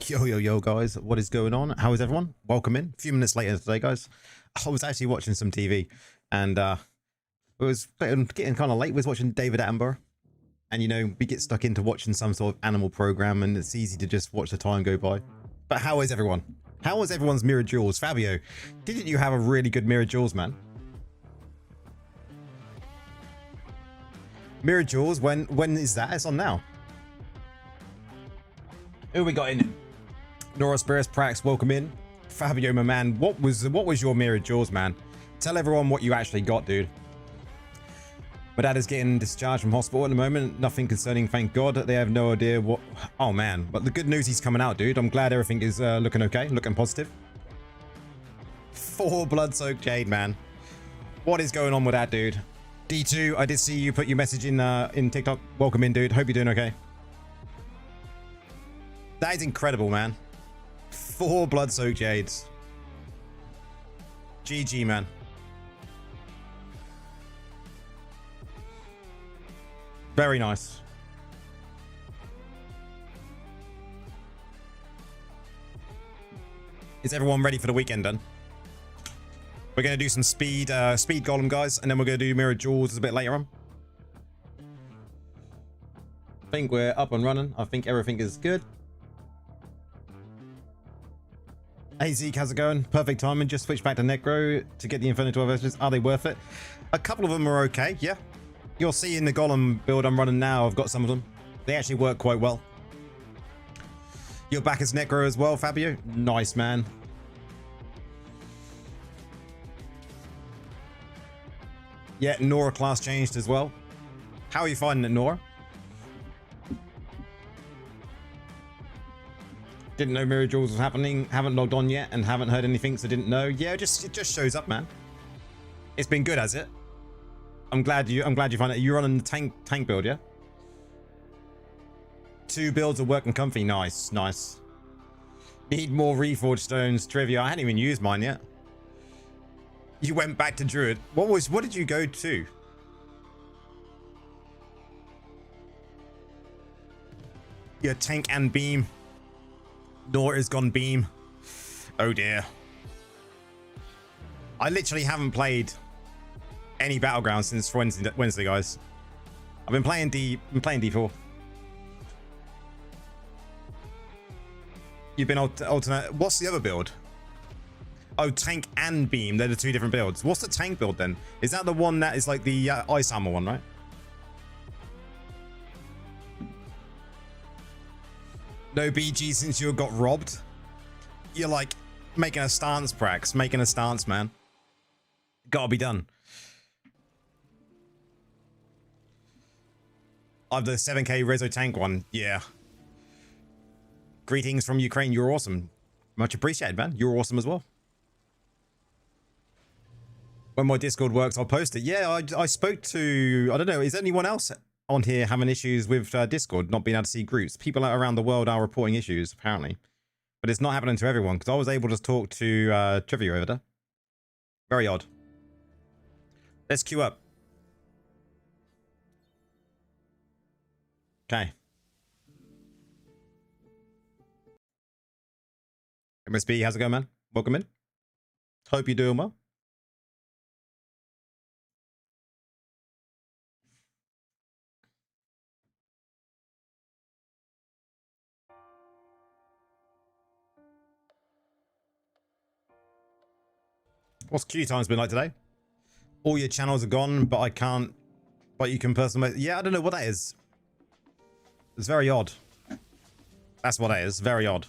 Yo, yo, yo, guys. What is going on? How is everyone? Welcome in. A few minutes later today, guys. I was actually watching some TV and it was getting kind of late. I was watching David Attenborough. And, you know, we get stuck into watching some sort of animal program and it's easy to just watch the time go by. But how is everyone? How was everyone's Mirror Duels? Fabio, didn't you have a really good Mirror Duels, man? Mirror Duels, when is that? It's on now. Who we got in? Nora Spiris Prax, welcome in. Fabio, my man, what was your Mirror Duels, man? Tell everyone what you actually got, dude. My dad is getting discharged from hospital at the moment. Nothing concerning, thank God. They have no idea what... Oh, man. But the good news, he's coming out, dude. I'm glad everything is looking okay, looking positive. 4 blood-soaked Jade, man. What is going on with that, dude? D2, I did see you put your message in TikTok. Welcome in, dude. Hope you're doing okay. That is incredible, man. 4 blood-soaked Jades. GG, man. Very nice. Is everyone ready for the weekend then? We're going to do some speed golem, guys, and then we're going to do Mirror Duels a bit later on. I think we're up and running. I think everything is good. Hey Zeke, how's it going? Perfect timing. Just switch back to Necro to get the Inferno 12 versions. Are they worth it? A couple of them are okay, yeah. You'll see in the Golem build I'm running now, I've got some of them. They actually work quite well. You're back as Necro as well, Fabio. Nice, man. Yeah, Nora class changed as well. How are you finding it, Nora? Didn't know Mirror Duels was happening. Haven't logged on yet and haven't heard anything, so didn't know. Yeah, it just shows up, man. It's been good, has it? I'm glad you find it. You're running the tank build, yeah? 2 builds are working comfy. Nice, nice. Need more reforged stones. Trivia. I hadn't even used mine yet. You went back to Druid. What did you go to? Yeah, tank and beam. Nor is gone beam. Oh dear. I literally haven't played any Battleground since Wednesday, guys. I've been playing D4. You've been alternate. What's the other build? Oh, tank and beam. They're the 2 different builds. What's the tank build then? Is that the one that is like the ice armor one, right? No BG since you got robbed. You're like making a stance, Prax. Making a stance, man. Gotta be done. I've the 7k Rezo tank one. Yeah. Greetings from Ukraine. You're awesome. Much appreciated, man. You're awesome as well. When my Discord works, I'll post it. Yeah, I spoke to... I don't know. Is anyone else on here having issues with Discord, not being able to see groups? People around the world are reporting issues, apparently. But it's not happening to everyone, because I was able to talk to Trivia over there. Very odd. Let's queue up. Okay. MSB, how's it going, man? Welcome in. Hope you're doing well. What's queue time's been like today? All your channels are gone, but I can't... But you can personalize... Yeah, I don't know what that is. It's very odd. That's what it is. Very odd.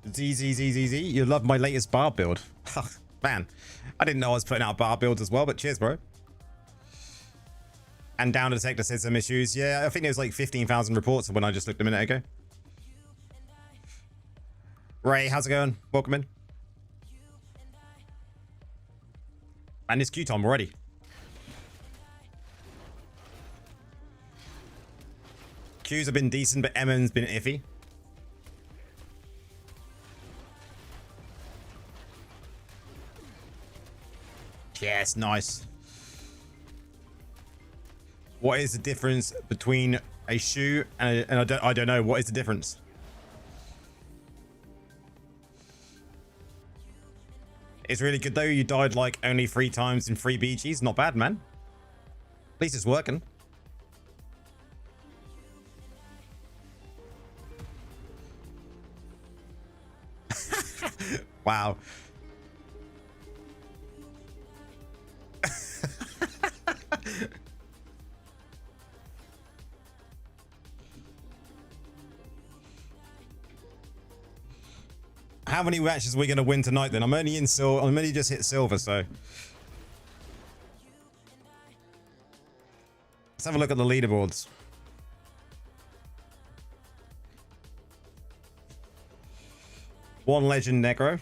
ZZZZZ. You love my latest bar build. Man, I didn't know I was putting out bar builds as well, but cheers, bro. And Down Detector said some issues. Yeah, I think there was like 15,000 reports when I just looked a minute ago. Ray, how's it going? Welcome in. And it's Q time already. Qs have been decent, but MM's been iffy. Yes, nice. What is the difference between a shoe and I don't know. What is the difference? It's really good though. You died like only 3 times in 3 BGs. Not bad, man. At least it's working. Wow. How many matches are we going to win tonight then? I'm only in silver. I'm only just hit silver, so. Let's have a look at the leaderboards. One legend necro.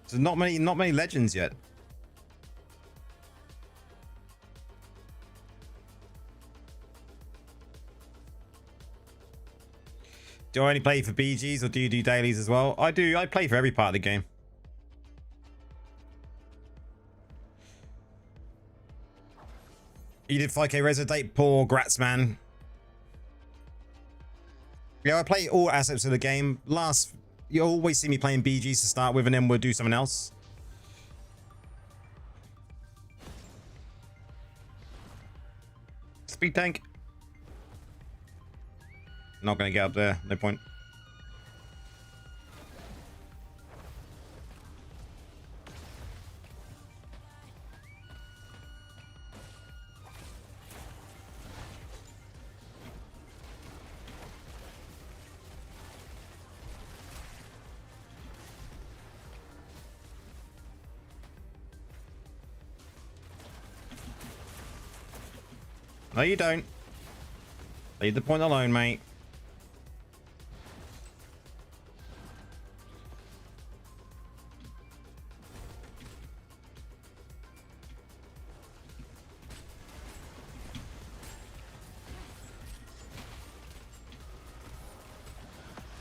So not many legends yet. Do I only play for BGs or do you do dailies as well? I do. I play for every part of the game. You did 5k Resident, poor grats, man. Yeah, I play all aspects of the game. You always see me playing BGs to start with, and then we'll do something else. Speed tank. Not gonna get up there. No point. No, you don't. Leave the point alone, mate.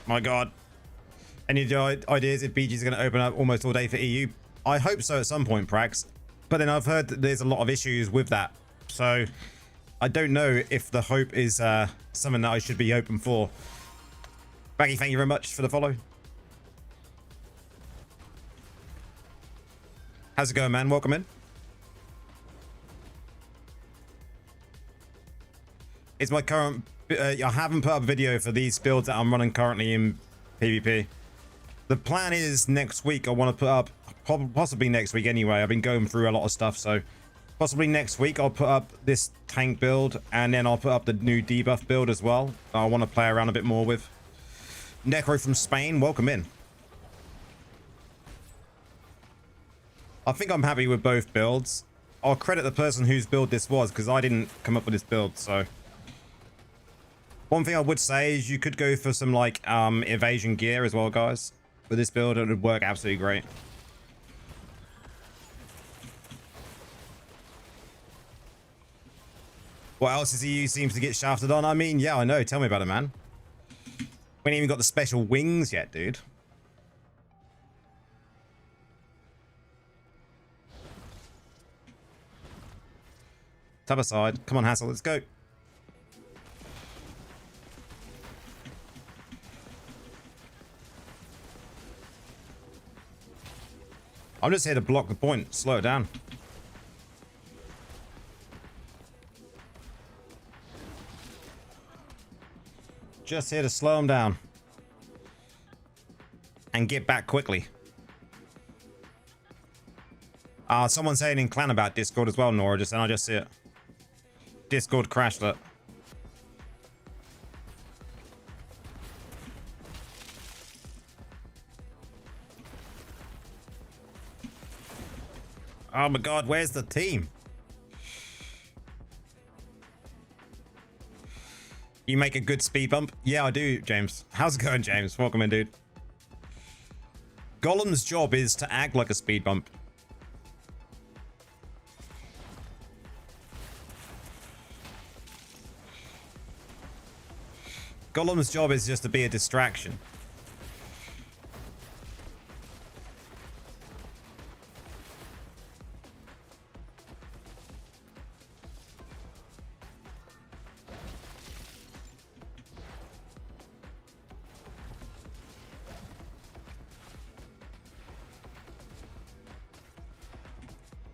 My God. Any ideas if BG is going to open up almost all day for EU? I hope so at some point, Prax. But then I've heard that there's a lot of issues with that. So I don't know if the hope is something that I should be open for. Baggy, thank you very much for the follow. How's it going, man? Welcome in. Is my current... I haven't put up a video for these builds that I'm running currently in PvP. The plan is next week I want to put up, possibly next week anyway. I've been going through a lot of stuff, so possibly next week I'll put up this tank build, and then I'll put up the new debuff build as well. I want to play around a bit more with. Necro from Spain, welcome in. I think I'm happy with both builds. I'll credit the person whose build this was, because I didn't come up with this build, so... One thing I would say is you could go for some like evasion gear as well, guys. With this build, it would work absolutely great. What else is EU seems to get shafted on? I mean, yeah, I know. Tell me about it, man. We ain't even got the special wings yet, dude. Tap aside. Come on, Hassel. Let's go. I'm just here to block the point. Slow it down. Just here to slow them down. And get back quickly. Someone's saying in clan about Discord as well, Nora, and I just see it. Discord crashed it. Oh my God, where's the team? You make a good speed bump? Yeah, I do, James. How's it going, James? Welcome in, dude. Golem's job is to act like a speed bump. Golem's job is just to be a distraction.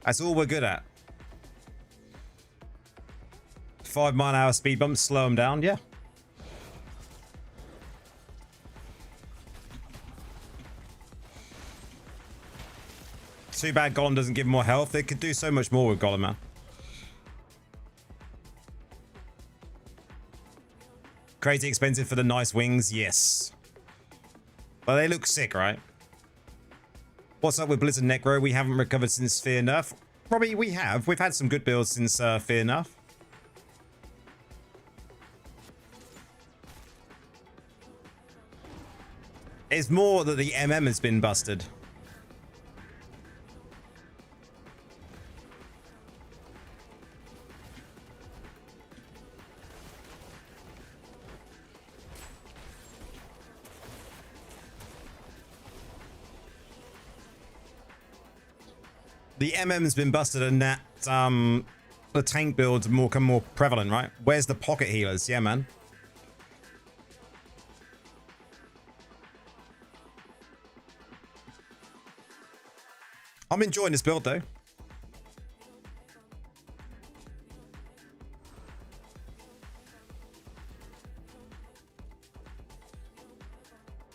That's all we're good at. 5 mile an hour speed bumps, slow them down, yeah. Too bad Golem doesn't give more health. They could do so much more with Golem, man. Crazy expensive for the nice wings, yes. But they look sick, right? What's up with Blizzard Necro? We haven't recovered since Fear Nerf. Probably we have. We've had some good builds since Fear Nerf. It's more that the MM has been busted. The MM's been busted and that the tank builds become more prevalent, right? Where's the pocket healers? Yeah, man. I'm enjoying this build though.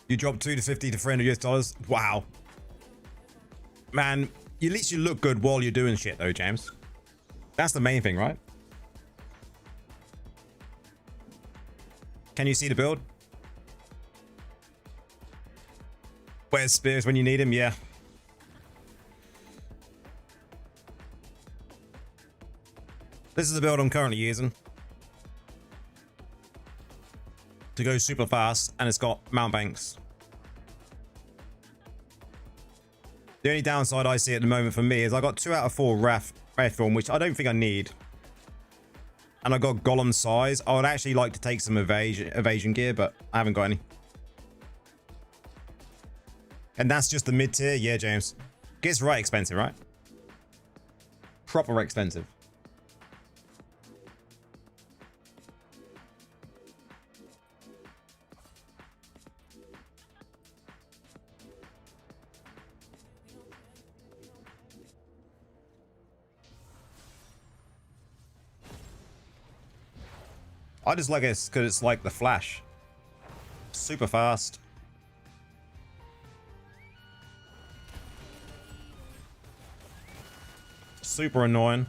You dropped 250 to 300 US dollars. Wow. Man, at least you look good while you're doing shit though, James. That's the main thing, right? Can you see the build? Where's spears when you need him? Yeah. This is the build I'm currently using to go super fast, and it's got mount banks. The only downside I see at the moment for me is I got 2 out of 4 Wrath form, which I don't think I need. And I got Golem size. I would actually like to take some evasion gear, but I haven't got any. And that's just the mid tier. Yeah, James. Gets right expensive, right? Proper expensive. I just like it because it's like the Flash. Super fast. Super annoying.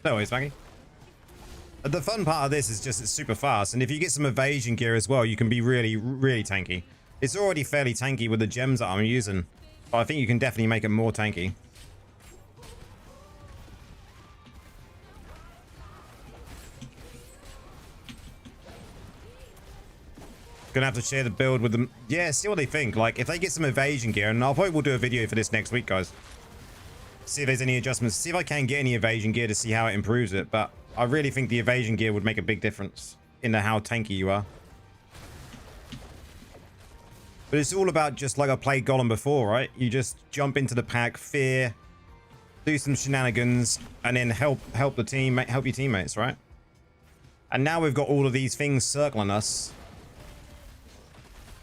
No worries, Maggie. The fun part of this is just it's super fast, and if you get some evasion gear as well, you can be really, really tanky. It's already fairly tanky with the gems that I'm using, but I think you can definitely make it more tanky. Gonna have to share the build with them. Yeah, see what they think. Like, if they get some evasion gear, and I'll probably will do a video for this next week, guys. See if there's any adjustments. See if I can get any evasion gear to see how it improves it, but I really think the evasion gear would make a big difference in how tanky you are. But it's all about just like I played Golem before, right? You just jump into the pack, fear, do some shenanigans, and then help the team, help your teammates, right? And now we've got all of these things circling us.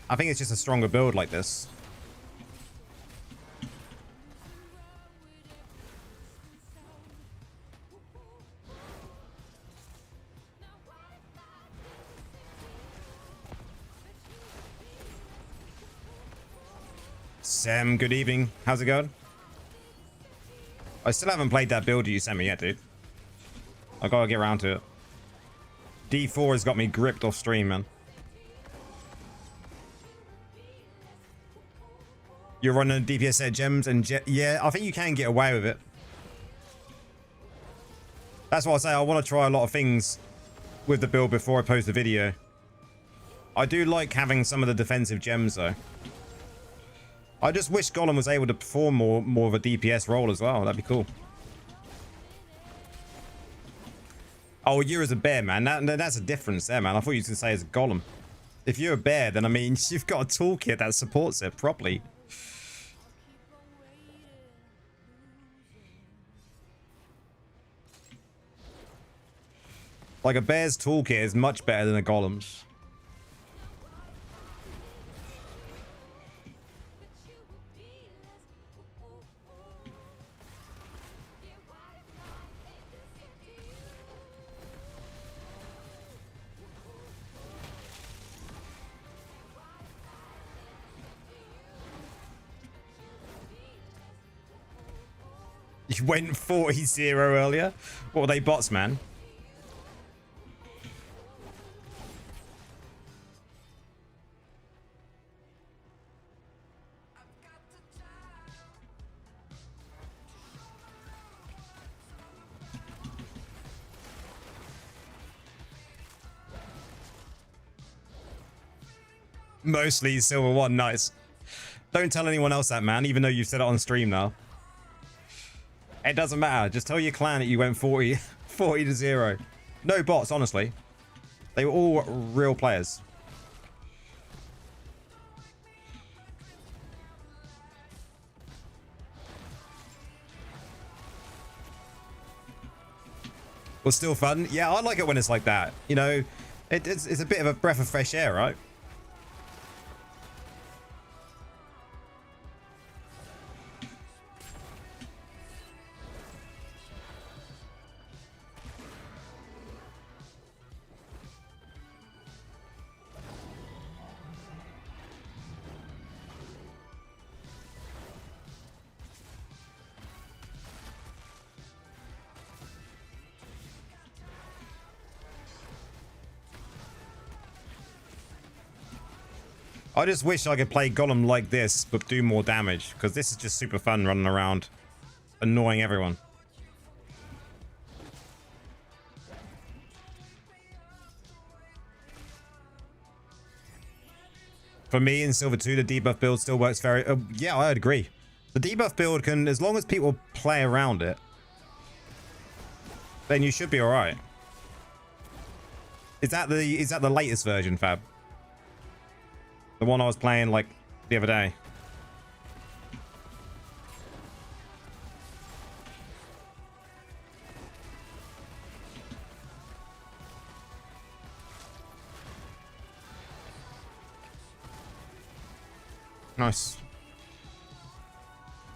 I think it's just a stronger build like this. Sam, good evening. How's it going? I still haven't played that build you sent me yet, dude. I gotta get around to it. D4 has got me gripped off stream, man. You're running DPS set gems and yeah, I think you can get away with it. That's why I say I want to try a lot of things with the build before I post the video. I do like having some of the defensive gems though. I just wish Golem was able to perform more of a DPS role as well. That'd be cool. Oh, you're as a bear, man. That's a difference there, man. I thought you were going to say as a Golem. If you're a bear, then I mean, you've got a toolkit that supports it properly. Like a bear's toolkit is much better than a Golem's. You went 40-0 earlier? What were they, bots, man? Mostly silver 1, nice. Don't tell anyone else that, man, even though you've said it on stream now. It doesn't matter. Just tell your clan that you went 40-0. No bots, honestly. They were all real players. Was still fun. Yeah, I like it when it's like that. You know, it's a bit of a breath of fresh air, right? I just wish I could play Golem like this, but do more damage, because this is just super fun running around, annoying everyone. For me, in Silver 2, the debuff build still works very... yeah, I'd agree. The debuff build can, as long as people play around it, then you should be alright. Is that the latest version, Fab? The one I was playing, like, the other day. Nice.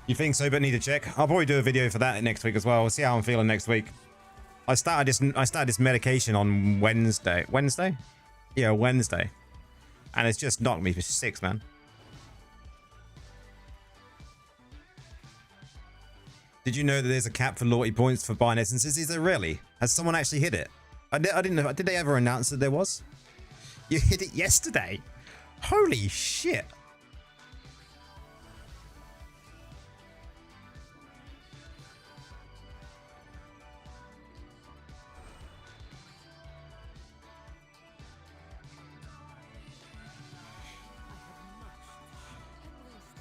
You think so, but need to check? I'll probably do a video for that next week as well. We'll see how I'm feeling next week. I started this medication on Wednesday. Wednesday? Yeah, Wednesday. And it's just knocked me for 6, man. Did you know that there's a cap for loyalty points for buying essences? Is there really? Has someone actually hit it? I didn't know. Did they ever announce that there was? You hit it yesterday. Holy shit.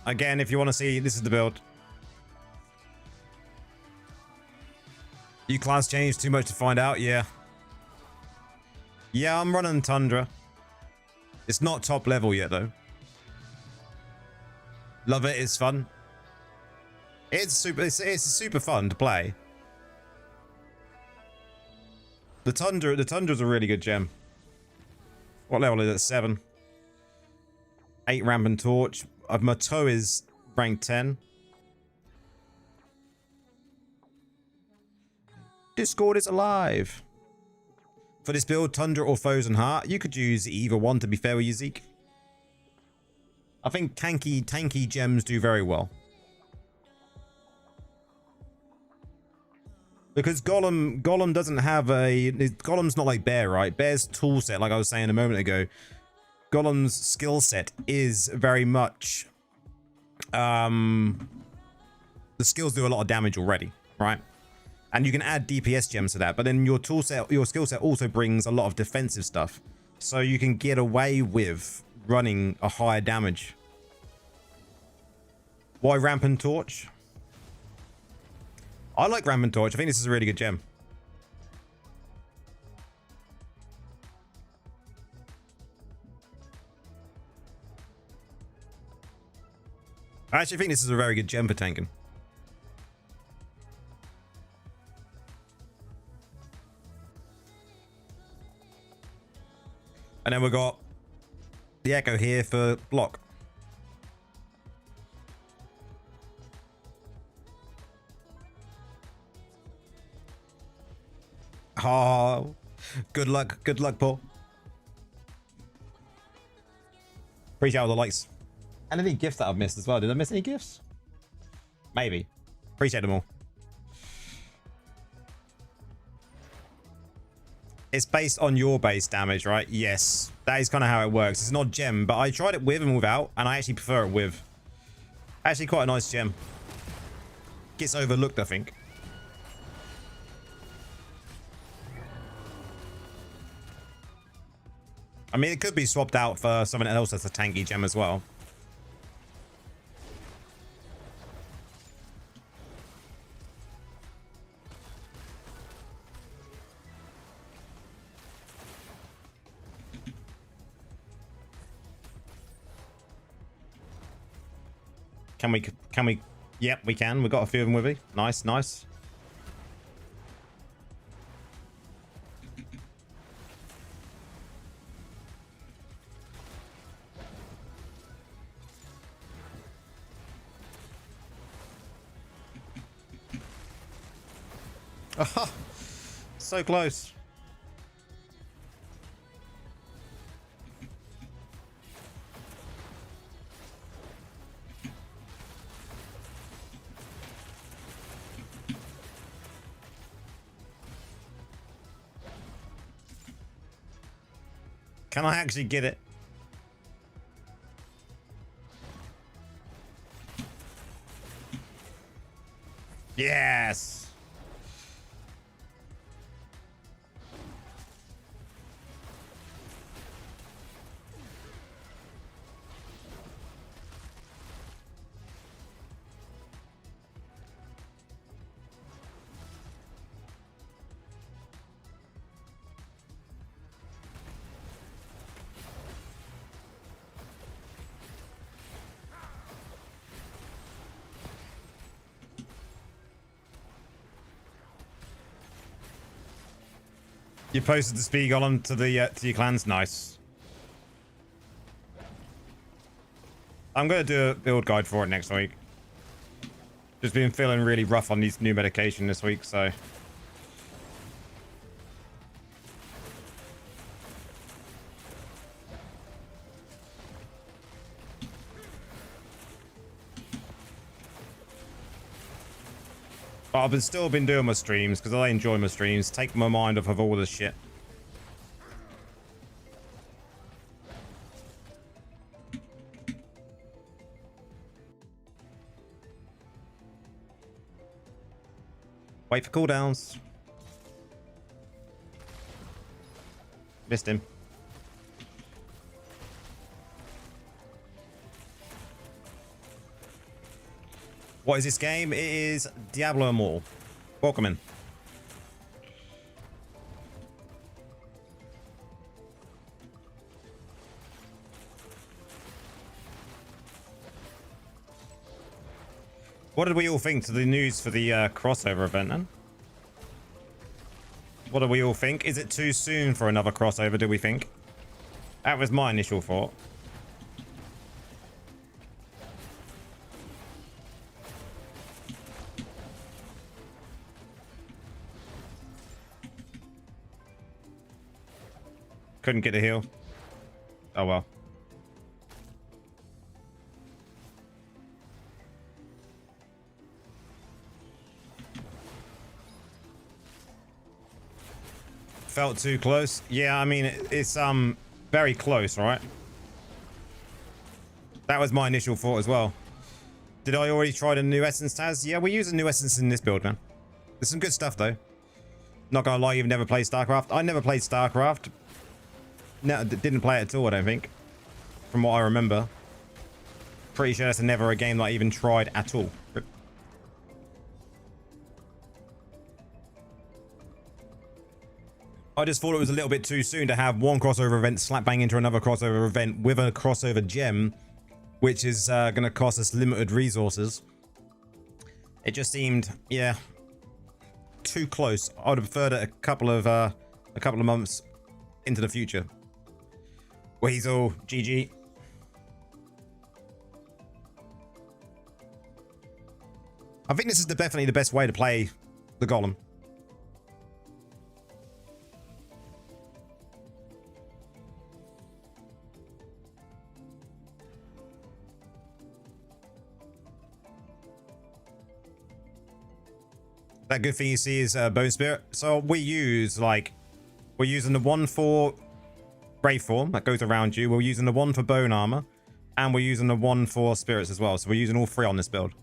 Again, if you want to see, this is the build. You class changed too much to find out? Yeah. Yeah, I'm running Tundra. It's not top level yet, though. Love it. It's fun. It's super fun to play. The Tundra's a really good gem. What level is it? 7. 8 ramp and torch. My toe is ranked 10. Discord is alive. For this build, Tundra or Frozen Heart, you could use either one, to be fair with you, Zeke. I think tanky gems do very well. Because Golem doesn't have a... Golem's not like Bear, right? Bear's tool set, like I was saying a moment ago. Golem's skill set is very much... the skills do a lot of damage already, right? And you can add DPS gems to that, but then your tool set, your skill set also brings a lot of defensive stuff. so you can get away with running a higher damage. Why Rampant Torch? I like Rampant Torch. I think this is a really good gem. I actually think this is a very good gem for tanking. And then we've got the Echo here for block. Oh, good luck, Paul. Appreciate all the likes. And any gifts that I've missed as well. Did I miss any gifts? Maybe. Appreciate them all. It's based on your base damage, right? Yes. That is kind of how it works. It's not gem, but I tried it with and without, and I actually prefer it with. Actually quite a nice gem. Gets overlooked, I think. I mean, it could be swapped out for something else that's a tanky gem as well. Can we? Yep, we can. We've got a few of them with me. Nice, nice. Oh, so close. Can I actually get it? Yes. You posted the speed golem to the to your clans. Nice. I'm gonna do a build guide for it next week. Just been feeling really rough on these new medication this week, so. But I've still been doing my streams because I enjoy my streams. Take my mind off of all this shit. Wait for cooldowns. Missed him. What is this game? It is Diablo Immortal. Welcome in. What did we all think to the news for the crossover event then? What do we all think? Is it too soon for another crossover, do we think? That was my initial thought. Couldn't get a heal. Oh well. Felt too close. Yeah, I mean it's very close, right? That was my initial thought as well. Did I already try the new essence, Taz? Yeah, we're using new essence in this build, man. There's some good stuff though. Not gonna lie, you've never played StarCraft. I never played StarCraft. No, didn't play it at all, I don't think. From what I remember. Pretty sure that's never a game that I even tried at all. I just thought it was a little bit too soon to have one crossover event slap bang into another crossover event with a crossover gem, which is going to cost us limited resources. It just seemed, yeah, too close. I would have preferred it a couple of months into the future. Weasel, GG. I think this is definitely the best way to play the Golem. That good thing you see is Bone Spirit. So we're using the one for Brave Form that goes around you. We're using the one for Bone Armor, and we're using the one for Spirits as well. So we're using all three on this build.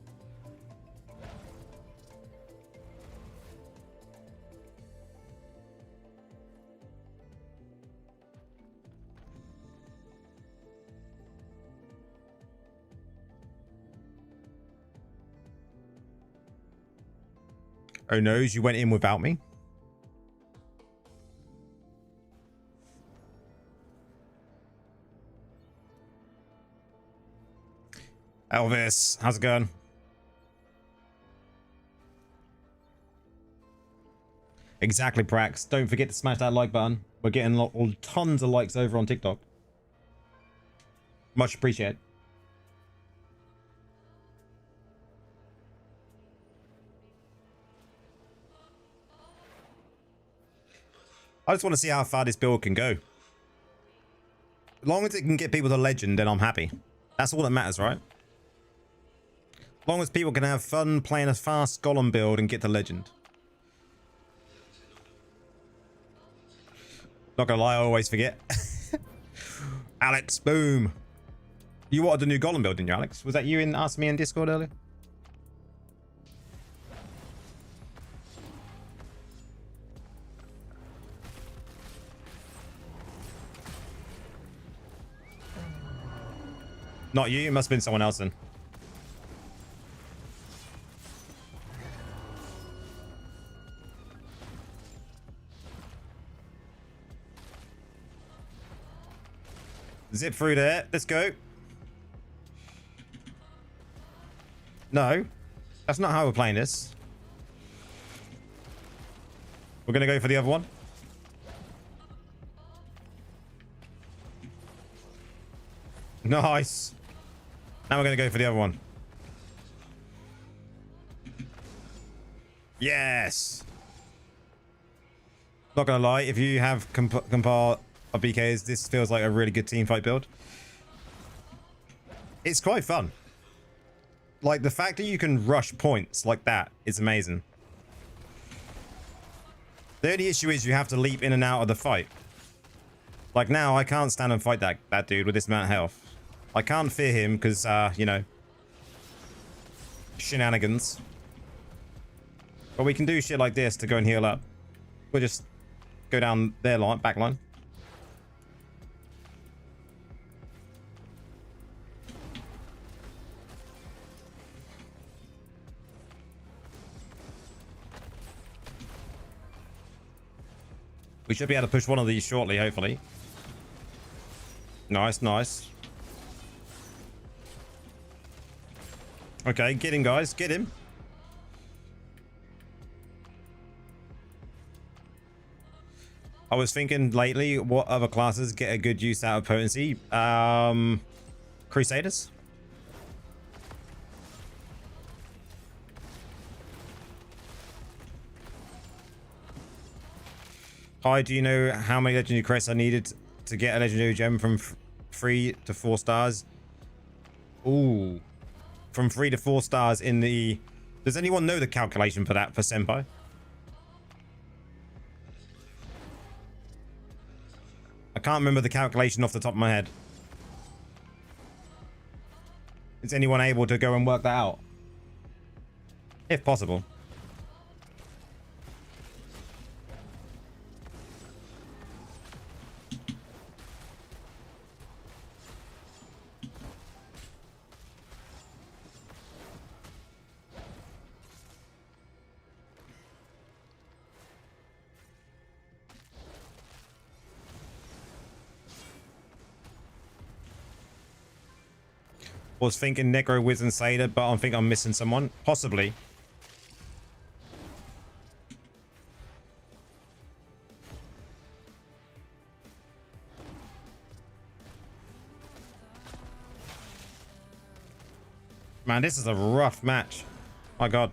Oh no, you went in without me? Elvis, how's it going? Exactly, Prax. Don't forget to smash that like button. We're getting tons of likes over on TikTok. Much appreciated. I just want to see how far this build can go. As long as it can get people to legend, then I'm happy. That's all that matters, right? As long as people can have fun playing a fast Golem build and get to legend. Not gonna lie, I always forget. Alex, boom. You wanted the new Golem build, didn't you, Alex? Was that you asking me in Discord earlier? Not you, it must have been someone else then. Zip through there. Let's go. No, that's not how we're playing this. We're going to go for the other one. Nice. Now we're going to go for the other one. Yes. Not going to lie, if you have compare of BKs, this feels like a really good team fight build. It's quite fun. Like, the fact that you can rush points like that is amazing. The only issue is you have to leap in and out of the fight. Like, now I can't stand and fight that dude with this amount of health. I can't fear him because, you know, shenanigans. But we can do shit like this to go and heal up. We'll just go down their line, back line. We should be able to push one of these shortly, hopefully. Nice, nice. Okay, get him, guys. Get him. I was thinking lately, what other classes get a good use out of potency? Crusaders. Hi, do you know how many legendary crests I needed to get a legendary gem from 3 to 4 stars? Ooh. From 3 to 4 stars in the... Does anyone know the calculation for that for Senpai? I can't remember the calculation off the top of my head. Is anyone able to go and work that out? If possible. Was thinking Necro, Wiz, and Satyr, but I think I'm missing someone. Possibly. Man, this is a rough match. My God.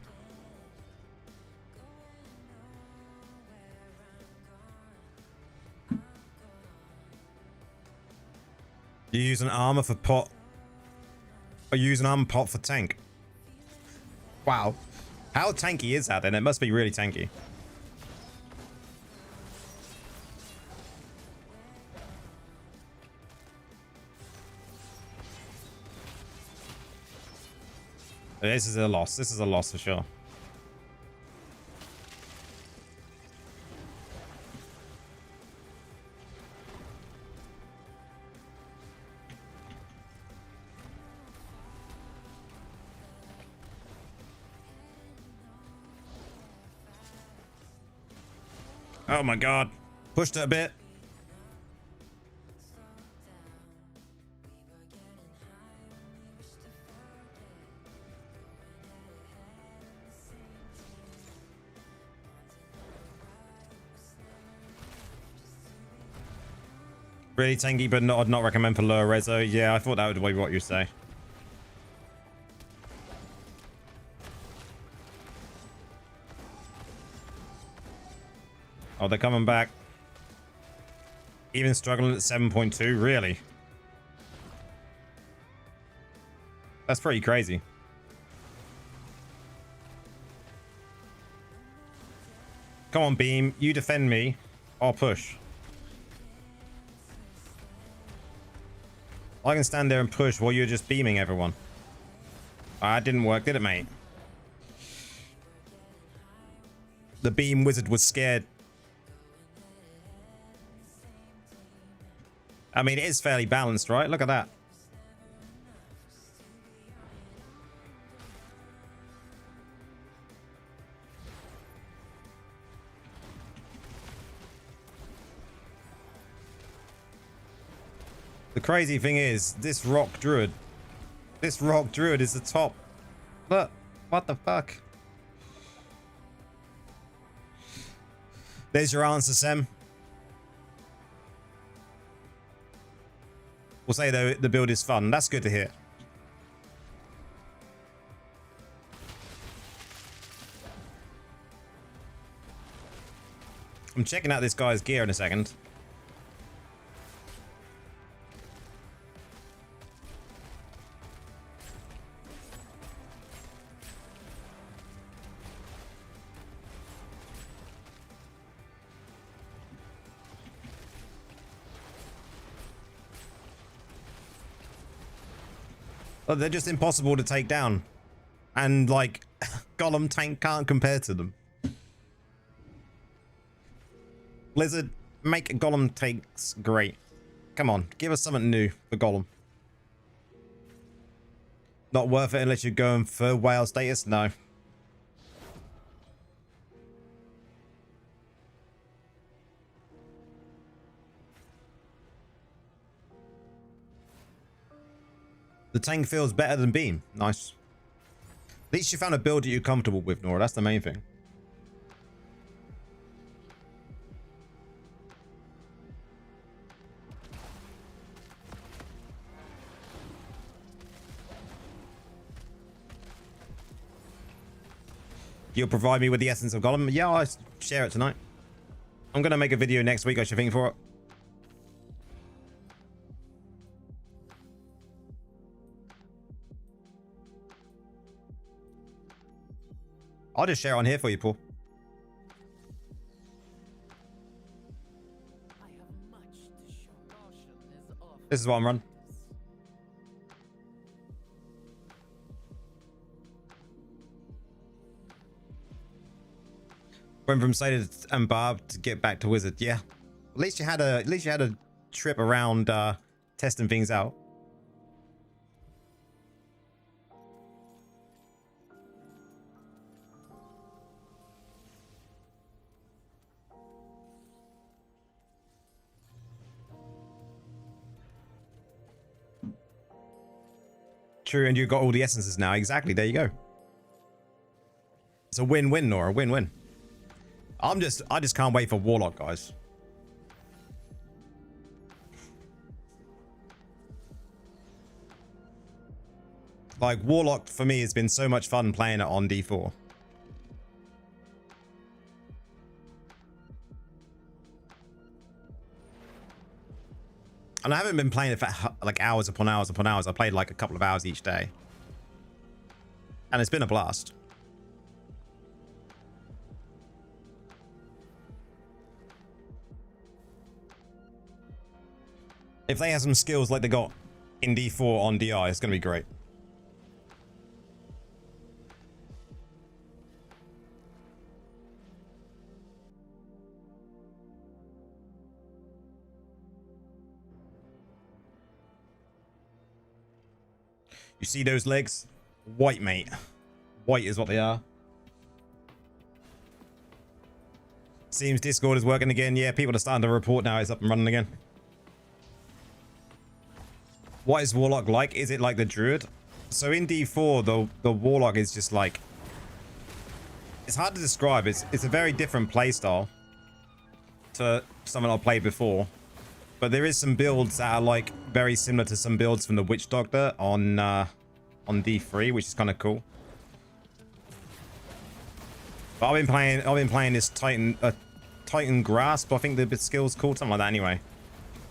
You use an armor for pot. Or use an armor pot for tank. Wow. How tanky is that then? It must be really tanky. This is a loss. This is a loss for sure. Oh my God. Pushed it a bit. Really tanky, but I'd not recommend for lower reso. Yeah, I thought that would be what you say. Oh, they're coming back. Even struggling at 7.2, really? That's pretty crazy. Come on, Beam. You defend me. I'll push. I can stand there and push while you're just beaming everyone. That didn't work, did it, mate? The beam wizard was scared. I mean, it is fairly balanced, right? Look at that. The crazy thing is, this rock druid is the top. Look, what the fuck? There's your answer, Sem. We'll say, though, the build is fun. That's good to hear. I'm checking out this guy's gear in a second. Oh, they're just impossible to take down. And, like, Golem tank can't compare to them. Blizzard, make Golem tanks great. Come on, give us something new for Golem. Not worth it unless you're going for whale status? No. The tank feels better than Beam. Nice. At least you found a build that you're comfortable with, Nora. That's the main thing. You'll provide me with the essence of Golem? Yeah, I'll share it tonight. I'm going to make a video next week, I should think, for it. I'll just share it on here for you, Paul. This is what I'm running. Went from Satyr and Barb to get back to Wizard. Yeah, at least you had a trip around testing things out. True, and you've got all the essences now. Exactly, there you go. It's a win-win, Nora, win-win. I just can't wait for Warlock, guys. Like, Warlock, for me, has been so much fun playing it on D4. And I haven't been playing it for like hours upon hours upon hours. I played like a couple of hours each day. And it's been a blast. If they have some skills like they got in D4 on DI, it's going to be great. You see those legs? White, mate. White is what they are. Seems Discord is working again. Yeah, people are starting to report now. It's up and running again. What is Warlock like? Is it like the Druid? So in D4, the Warlock is just like... It's hard to describe. It's a very different playstyle to something I've played before. But there is some builds that are like very similar to some builds from the Witch Doctor on D3, which is kind of cool. But I've been playing this Titan Grasp. I think the skill's called something like that anyway.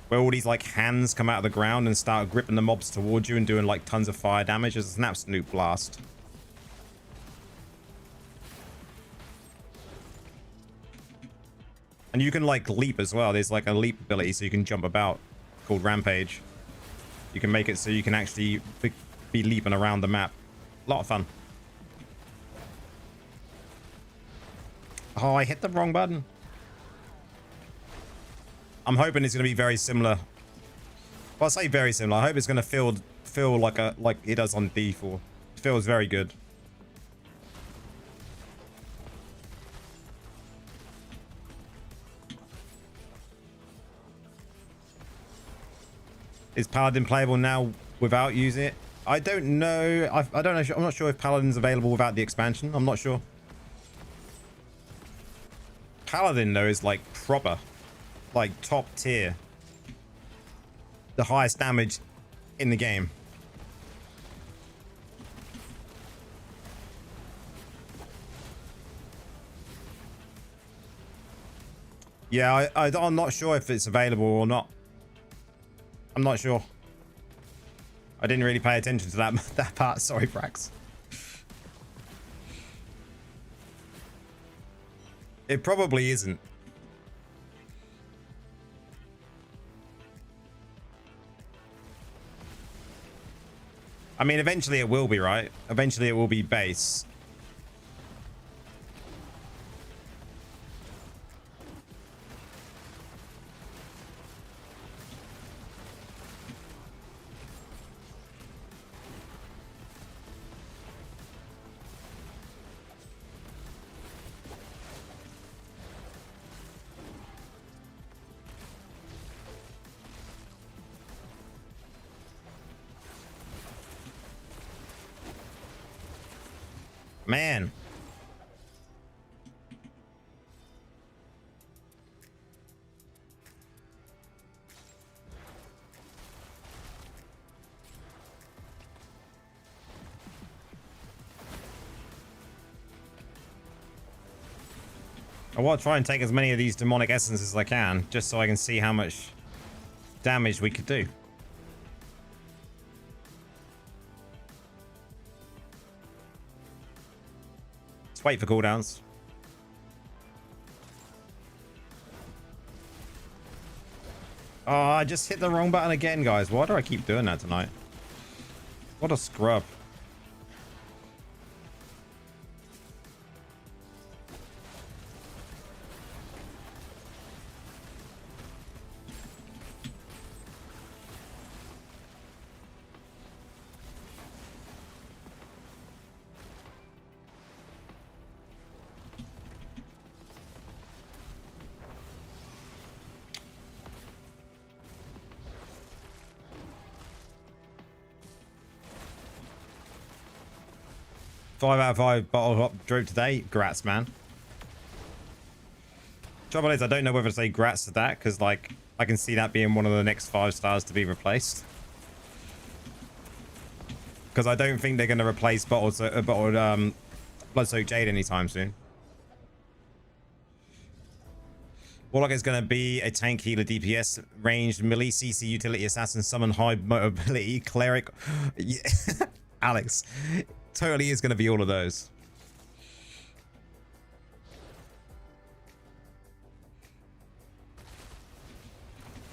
Where all these like hands come out of the ground and start gripping the mobs towards you and doing like tons of fire damage. It's an absolute blast. And you can like leap as well. There's like a leap ability so you can jump about called Rampage. You can make it so you can actually be leaping around the map. A lot of fun. Oh, I hit the wrong button. I'm hoping it's going to be very similar. Well, I say very similar. I hope it's going to feel like it does on D4. It feels very good. Is Paladin playable now without using it? I don't know. I don't know. I'm not sure if Paladin's available without the expansion. I'm not sure. Paladin though is like proper, like top tier, the highest damage in the game. Yeah, I'm not sure if it's available or not. I'm not sure. I didn't really pay attention to that part. Sorry, Frax. It probably isn't. I mean, eventually it will be, right? Eventually it will be base. Man. I want to try and take as many of these demonic essences as I can, just so I can see how much damage we could do. Let's wait for cooldowns. Oh, I just hit the wrong button again, guys. Why do I keep doing that tonight? What a scrub. 5 out of 5 bottle hop drove today. Grats, man. Trouble is, I don't know whether to say grats to that, because, like, I can see that being one of the next 5 stars to be replaced. Because I don't think they're going to replace bottled Bloodsoaked Jade anytime soon. Warlock is going to be a tank healer, DPS, ranged melee, CC, utility, assassin, summon, high mobility, cleric. Yeah. Alex, totally is going to be all of those.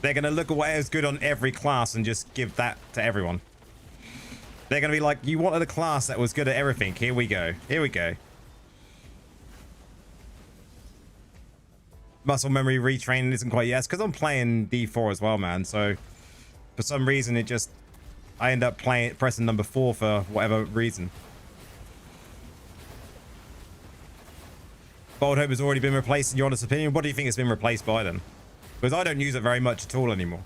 They're going to look at what is good on every class and just give that to everyone. They're going to be like, you wanted a class that was good at everything. Here we go. Here we go. Muscle memory retraining isn't quite yes, because I'm playing D4 as well, man. So for some reason, I end up pressing number 4 for whatever reason. Bold Hope has already been replaced in your honest opinion. What do you think it's been replaced by then? Because I don't use it very much at all anymore.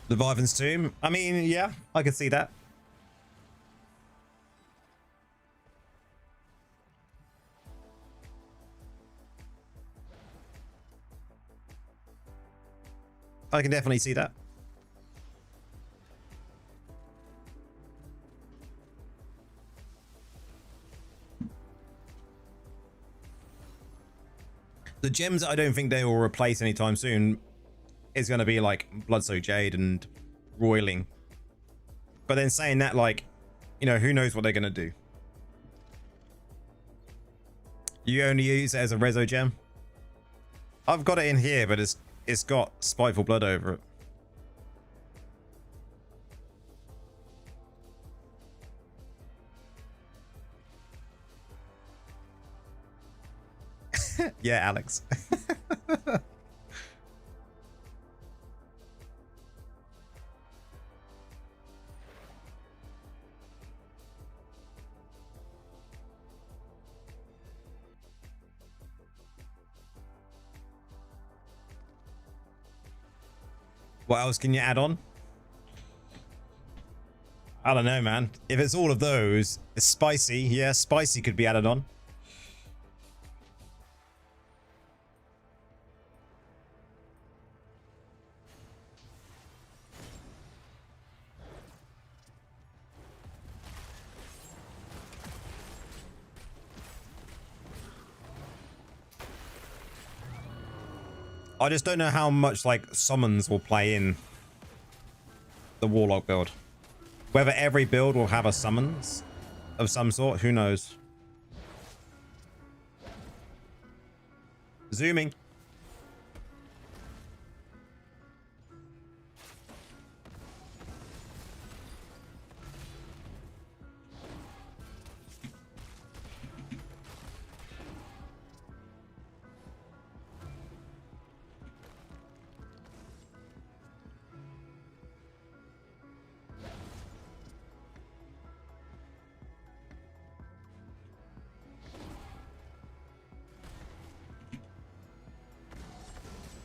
Leviathan's Tomb. I mean, yeah, I could see that. I can definitely see that. The gems I don't think they will replace anytime soon is going to be like Bloodsoaked Jade and Roiling. But then saying that, like, you know, who knows what they're going to do. You only use it as a reso gem? I've got it in here, but it's got Spiteful Blood over it. Yeah, Alex. What else can you add on? I don't know, man. If it's all of those, it's spicy. Yeah, spicy could be added on. I just don't know how much, like, summons will play in the Warlock build. Whether every build will have a summons of some sort, who knows? Zooming.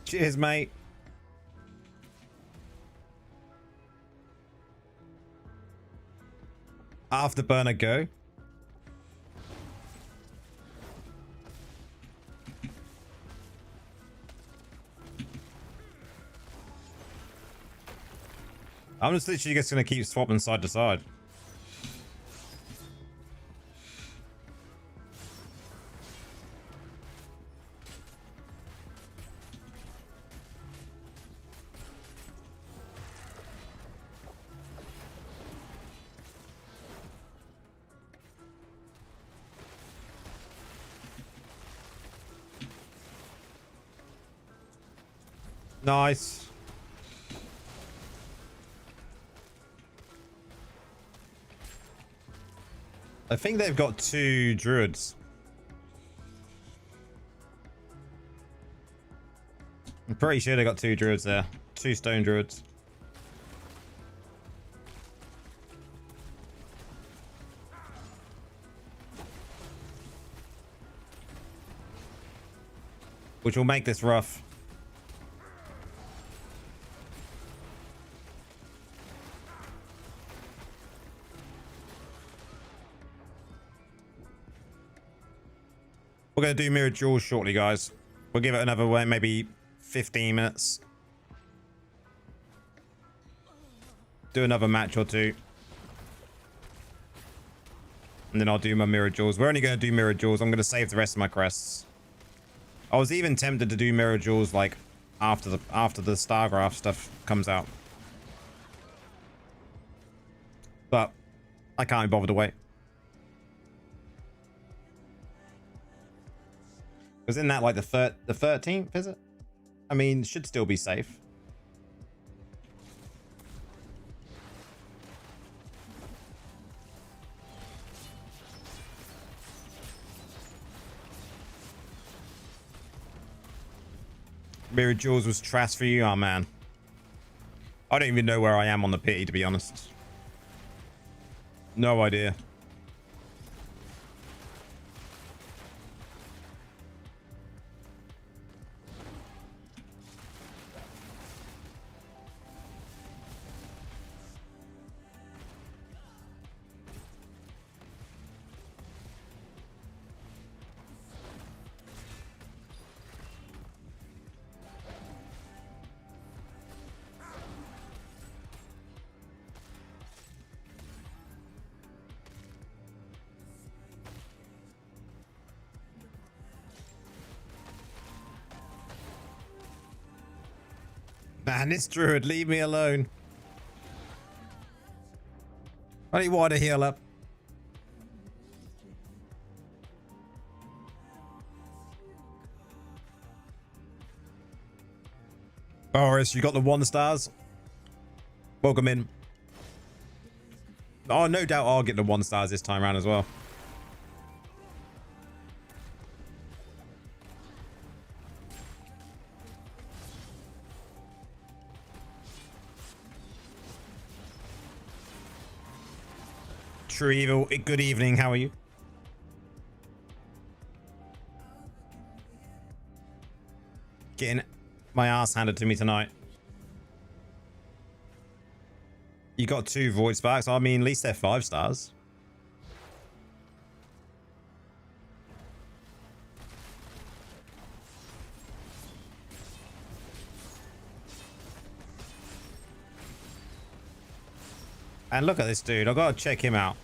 Cheers, mate. Afterburner go. I'm just literally just going to keep swapping side to side. Nice. I think they've got 2 druids. I'm pretty sure they got 2 druids there. 2 stone druids. which will make this rough. We're going to do mirror duels shortly, guys. We'll give it another maybe 15 minutes. Do another match or two. And then I'll do my mirror duels. We're only going to do mirror duels. I'm going to save the rest of my crests. I was even tempted to do mirror duels like after the Starcraft stuff comes out. But I can't be bothered to wait. Isn't that like the 13th, is it? I mean, should still be safe. Mirror Duels was trash for you? Oh, man. I don't even know where I am on the pity, to be honest. No idea. Man, this druid, leave me alone. I need water to heal up. Boris, you got the 1 stars. Welcome in. Oh, no doubt I'll get the 1 stars this time around as well. True Evil, good evening, how are you? Getting my ass handed to me tonight. You got 2 void sparks. I mean, at least they're 5 stars. And look at this dude. I've got to check him out.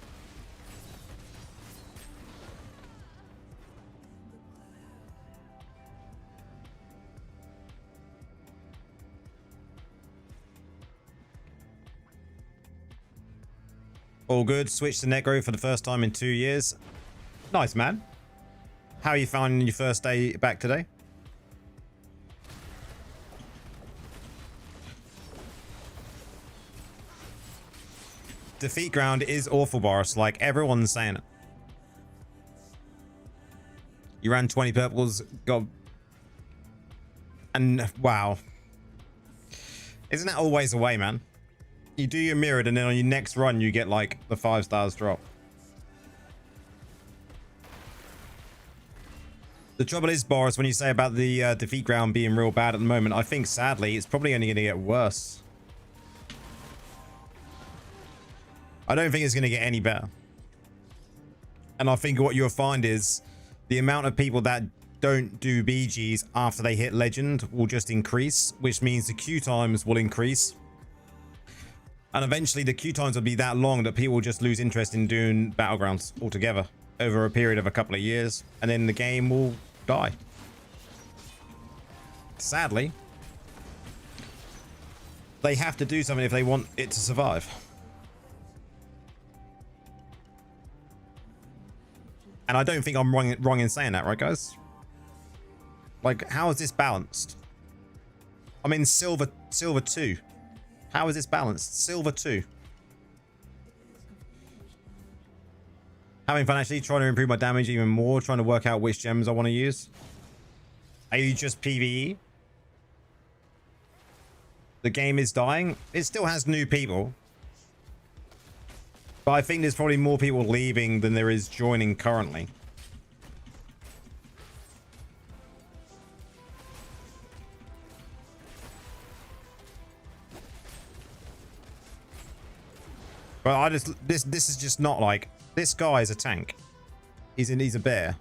All good. Switched to Negro for the first time in 2 years. Nice, man. How are you finding your first day back today? Defeat ground is awful, Boris. Like, everyone's saying it. You ran 20 purples, got... And, wow. Isn't that always the way, man? You do your mirrored, and then on your next run, you get, like, the 5 stars drop. The trouble is, Boris, when you say about the defeat ground being real bad at the moment, I think, sadly, it's probably only going to get worse. I don't think it's going to get any better. And I think what you'll find is the amount of people that don't do BGs after they hit legend will just increase, which means the queue times will increase. And eventually the queue times will be that long that people will just lose interest in doing Battlegrounds altogether over a period of a couple of years. And then the game will die. Sadly. They have to do something if they want it to survive. And I don't think I'm wrong in saying that, right, guys? Like, how is this balanced? I'm in silver 2. How is this balanced? Silver 2. Having fun actually, trying to improve my damage even more, trying to work out which gems I want to use. Are you just PvE? The game is dying. It still has new people. But I think there's probably more people leaving than there is joining currently. But I just this is just not like this guy is a tank. He's a bear.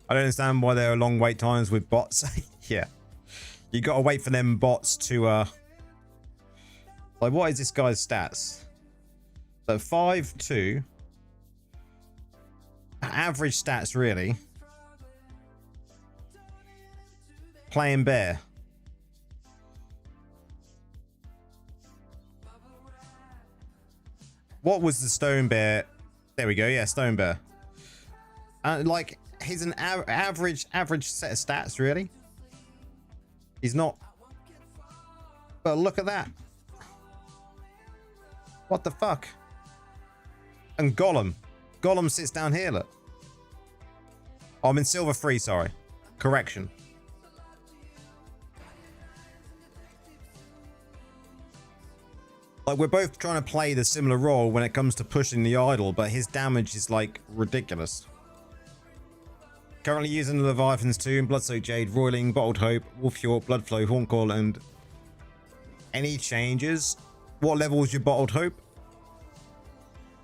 I don't understand why there are long wait times with bots. Yeah, you gotta wait for them bots to like, what is this guy's stats? So 5'2", average stats really. Playing bear. What was the stone bear? There we go. Yeah, stone bear. Like, he's an average set of stats, really. He's not. But look at that. What the fuck? And Gollum. Gollum sits down here, look. Oh, I'm in silver 3, sorry. Correction. Like, we're both trying to play the similar role when it comes to pushing the idol, but his damage is, like, ridiculous. Currently using the Leviathan's Tomb, Bloodsoaked Jade, Roiling, Bottled Hope, Wolfjord, Bloodflow, Horncall, and any changes? What level is your Bottled Hope?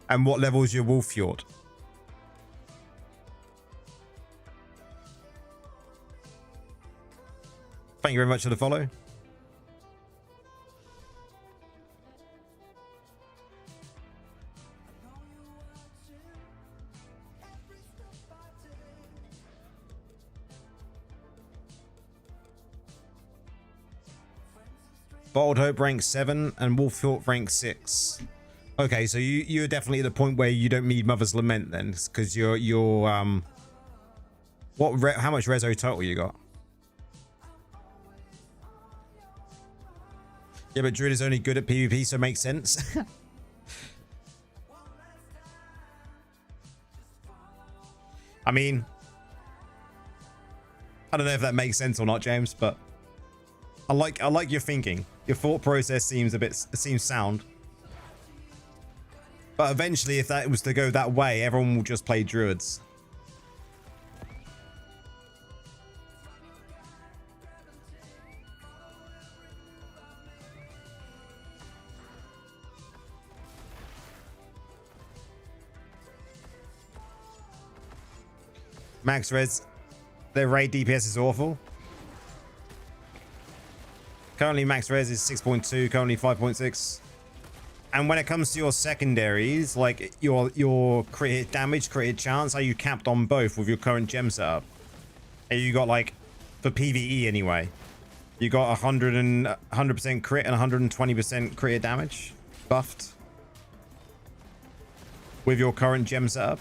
And what level is your Wolfjord? Thank you very much for the follow. Bottled Hope rank 7 and Wolfjord rank 6. Okay, so you're definitely at the point where you don't need Mother's Lament then, because you're how much reso total you got? Yeah, but Druid is only good at PvP, so it makes sense. I mean, I don't know if that makes sense or not, James, but I like your thinking. Your thought process seems sound. But eventually, if that was to go that way, everyone will just play druids. Max res, their raid DPS is awful. Currently max res is 6.2, currently 5.6. And when it comes to your secondaries, like your crit damage, crit chance, are you capped on both with your current gem setup? And you got, like, for PvE anyway, you got 100% crit and 120% crit damage buffed with your current gem setup.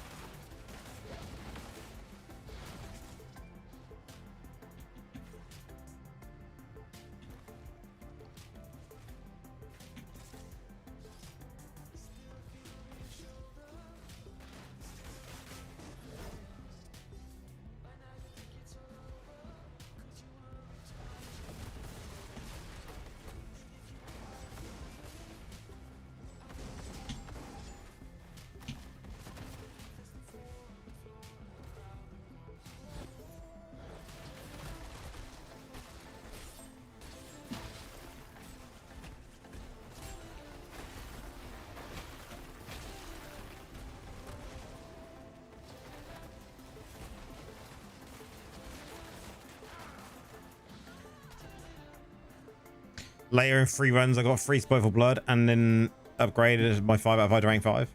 Later in 3 runs, I got 3 Spiteful Blood and then upgraded my 5 out of 5 to rank 5.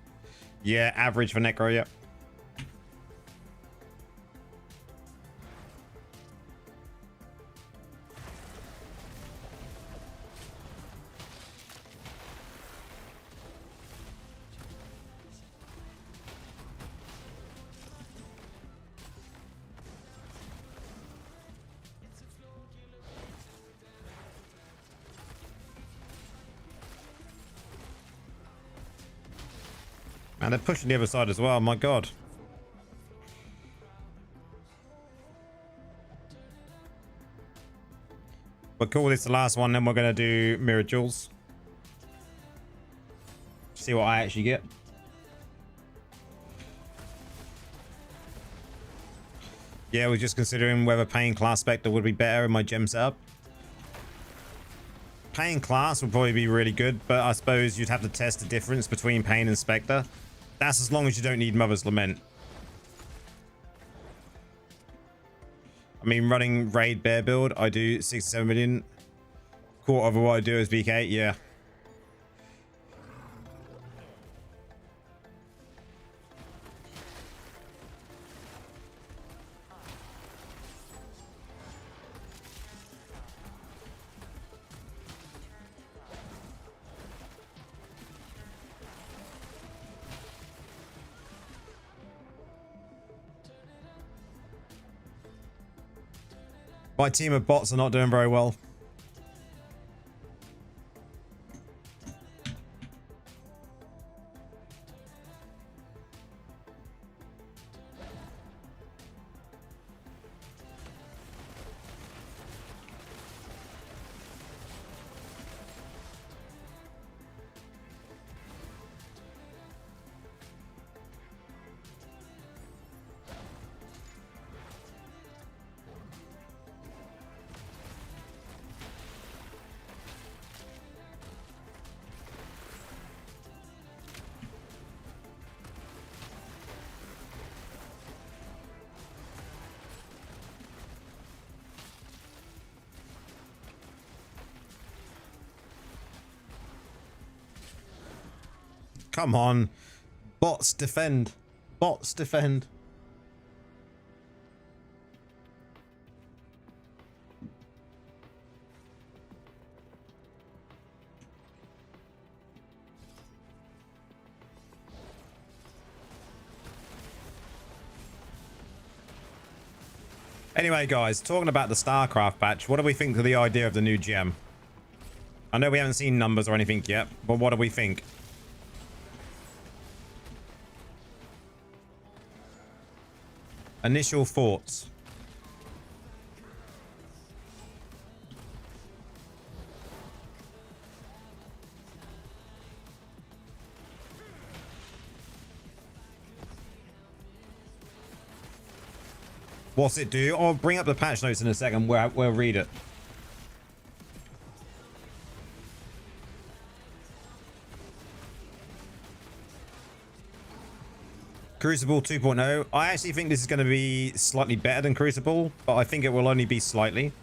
Yeah, average for Necro, yeah. And they're pushing the other side as well, my god. We'll call this the last one, then we're going to do Mirror Jewels. See what I actually get. Yeah, we're just considering whether paying Class Spectre would be better in my gem setup. Pain class would probably be really good, but I suppose you'd have to test the difference between Pain and Spectre. That's as long as you don't need Mother's Lament. I mean, running raid bear build, I do 67 million. Quarter of what I do is BK, yeah. My team of bots are not doing very well. Come on. Bots defend. Bots defend. Anyway, guys, talking about the StarCraft patch, what do we think of the idea of the new gem? I know we haven't seen numbers or anything yet, but what do we think? Initial thoughts. What's it do? I'll bring up the patch notes in a second. We'll read it. Crucible 2.0. I actually think this is going to be slightly better than Crucible, but I think it will only be slightly.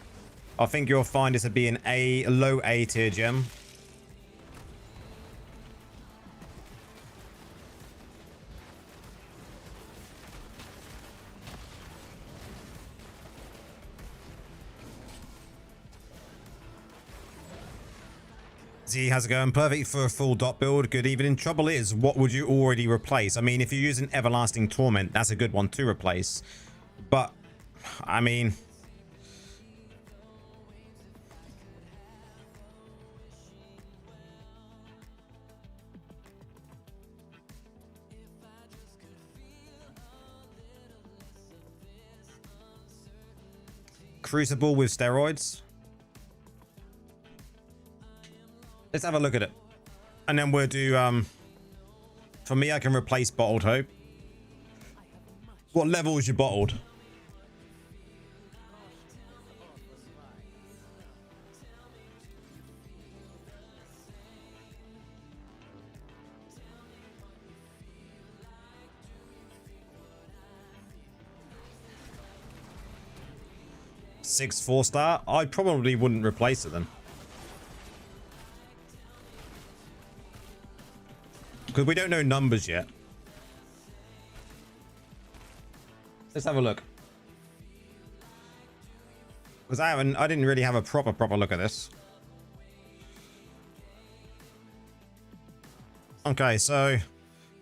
I think you'll find this to be a low A tier gem. Z, how's it going? Perfect for a full dot build. Good evening. Trouble is, what would you already replace? I mean, if you're using Everlasting Torment, that's a good one to replace. But, I mean... Crucible with steroids. Let's have a look at it. And then we'll do, for me, I can replace Bottled Hope. What level is your Bottled? Six 4-star? I probably wouldn't replace it then. Because we don't know numbers yet. Let's have a look. Because I didn't really have a proper look at this. Okay, so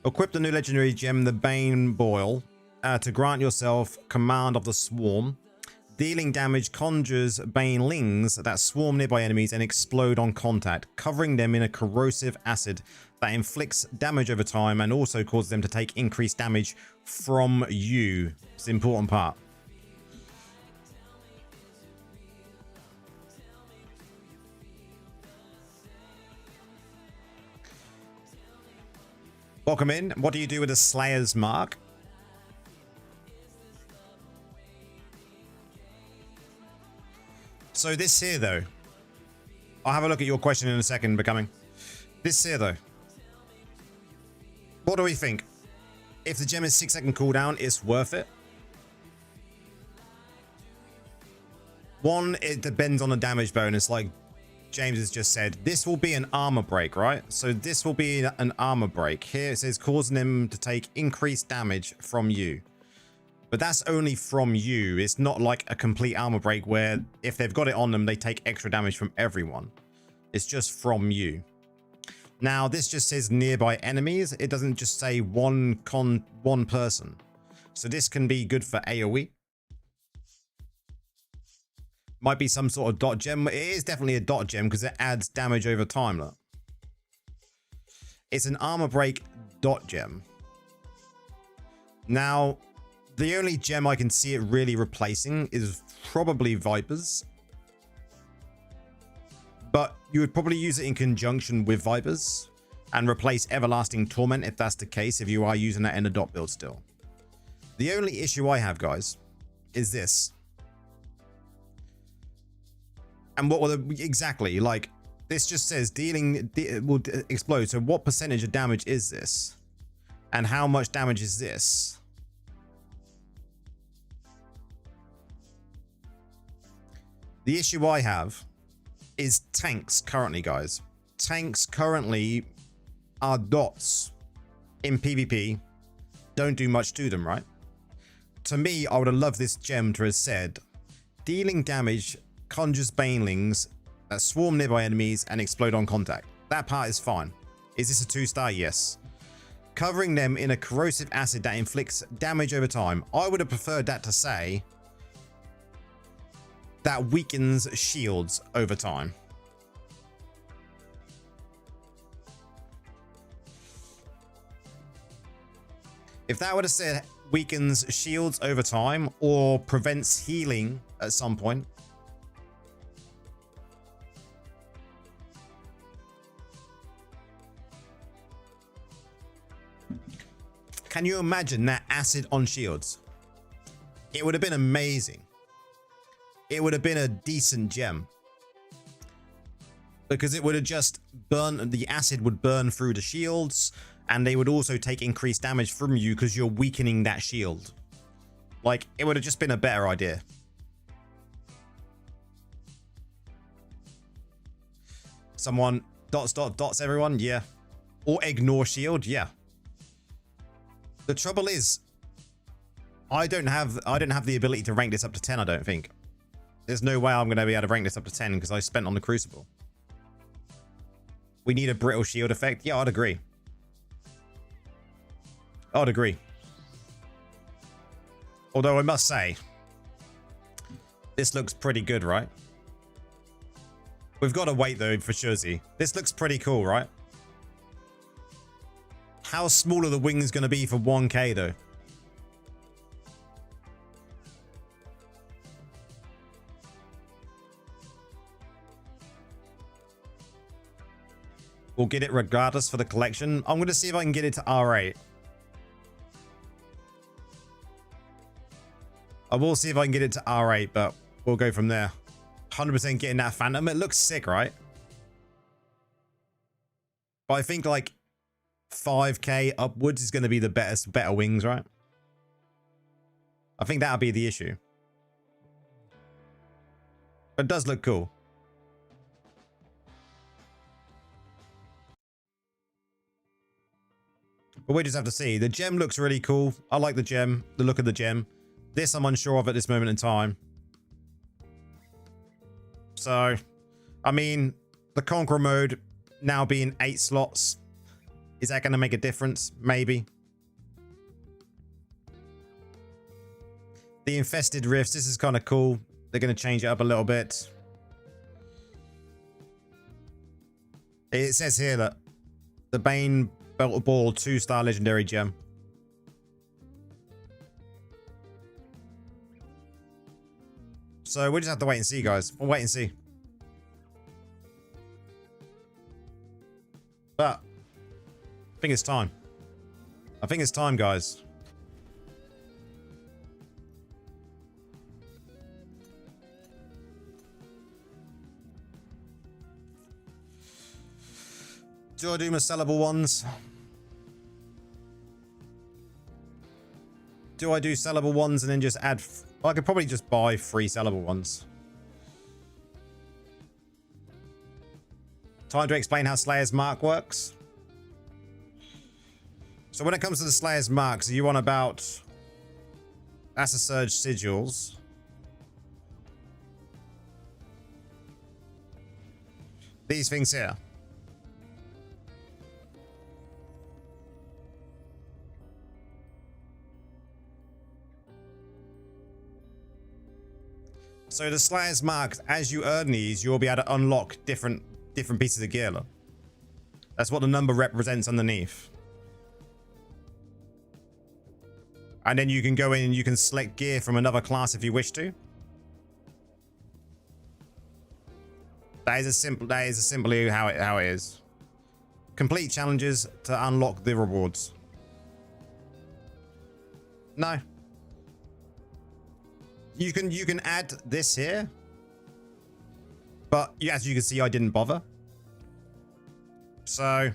equip the new legendary gem, the Bane Boil, to grant yourself command of the swarm. Dealing damage conjures banelings that swarm nearby enemies and explode on contact, covering them in a corrosive acid that inflicts damage over time and also causes them to take increased damage from you. It's the important part. Welcome in. What do you do with a Slayer's Mark? So this here, though, I'll have a look at your question in a second, Becoming. This here, though. What do we think? If the gem is 6-second cooldown, it's worth it. One, it depends on the damage bonus, like James has just said. This will be an armor break, right? So this will be an armor break. Here it says causing them to take increased damage from you. But that's only from you. It's not like a complete armor break where if they've got it on them, they take extra damage from everyone. It's just from you. Now, this just says nearby enemies. It doesn't just say one person. So this can be good for AoE. Might be some sort of dot gem. It is definitely a dot gem because it adds damage over time. Look. It's an armor break dot gem. Now, the only gem I can see it really replacing is probably Vipers. But you would probably use it in conjunction with Vipers and replace Everlasting Torment if that's the case, if you are using that in a dot build still. The only issue I have, guys, is this. And what will exactly, like, this just says dealing will explode. So what percentage of damage is this? And how much damage is this? The issue I have is tanks currently, guys. Tanks currently are dots in PvP. Don't do much to them, right? To me, I would have loved this gem to have said, dealing damage conjures banelings that swarm nearby enemies and explode on contact. That part is fine. Is this a 2-star? Yes. Covering them in a corrosive acid that inflicts damage over time. I would have preferred that to say that weakens shields over time. If that would have said weakens shields over time or prevents healing at some point, can you imagine that acid on shields? It would have been amazing. It would have been a decent gem. Because it would have just burned, the acid would burn through the shields, and they would also take increased damage from you because you're weakening that shield. Like, it would have just been a better idea. Someone dots everyone, yeah. Or ignore shield, yeah. The trouble is, I don't have the ability to rank this up to 10, I don't think. There's no way I'm going to be able to rank this up to 10 because I spent on the Crucible. We need a brittle shield effect. Yeah, I'd agree. I'd agree. Although I must say, this looks pretty good, right? We've got to wait though for Shuzi. This looks pretty cool, right? How small are the wings going to be for 1k though? We'll get it regardless for the collection. I'm going to see if I can get it to R8. I will see if I can get it to R8, but we'll go from there. 100% getting that Phantom. It looks sick, right? But I think like 5k upwards is going to be the better wings, right? I think that'll be the issue. But it does look cool. But we just have to see. The gem looks really cool. I like the gem, the look of the gem. This I'm unsure of at this moment in time. So, I mean, the Conqueror mode now being 8 slots. Is that going to make a difference? Maybe. The Infested Rifts. This is kind of cool. They're going to change it up a little bit. It says here that the Bane Belt Ball 2-star legendary gem. So we just have to wait and see, guys. We'll wait and see. But I think it's time. I think it's time, guys. Do I do my sellable ones? Do I do sellable ones and then just add... Well, I could probably just buy 3 sellable ones. Time to explain how Slayer's Mark works. So when it comes to the Slayer's Marks, you want about... That's a Surge Sigils. These things here. So the Slayer's Marks, as you earn these, you'll be able to unlock different pieces of gear. That's what the number represents underneath. And then you can go in and you can select gear from another class if you wish to. That is simply how it is. Complete challenges to unlock the rewards. No. You can add this here. But as you can see, I didn't bother. So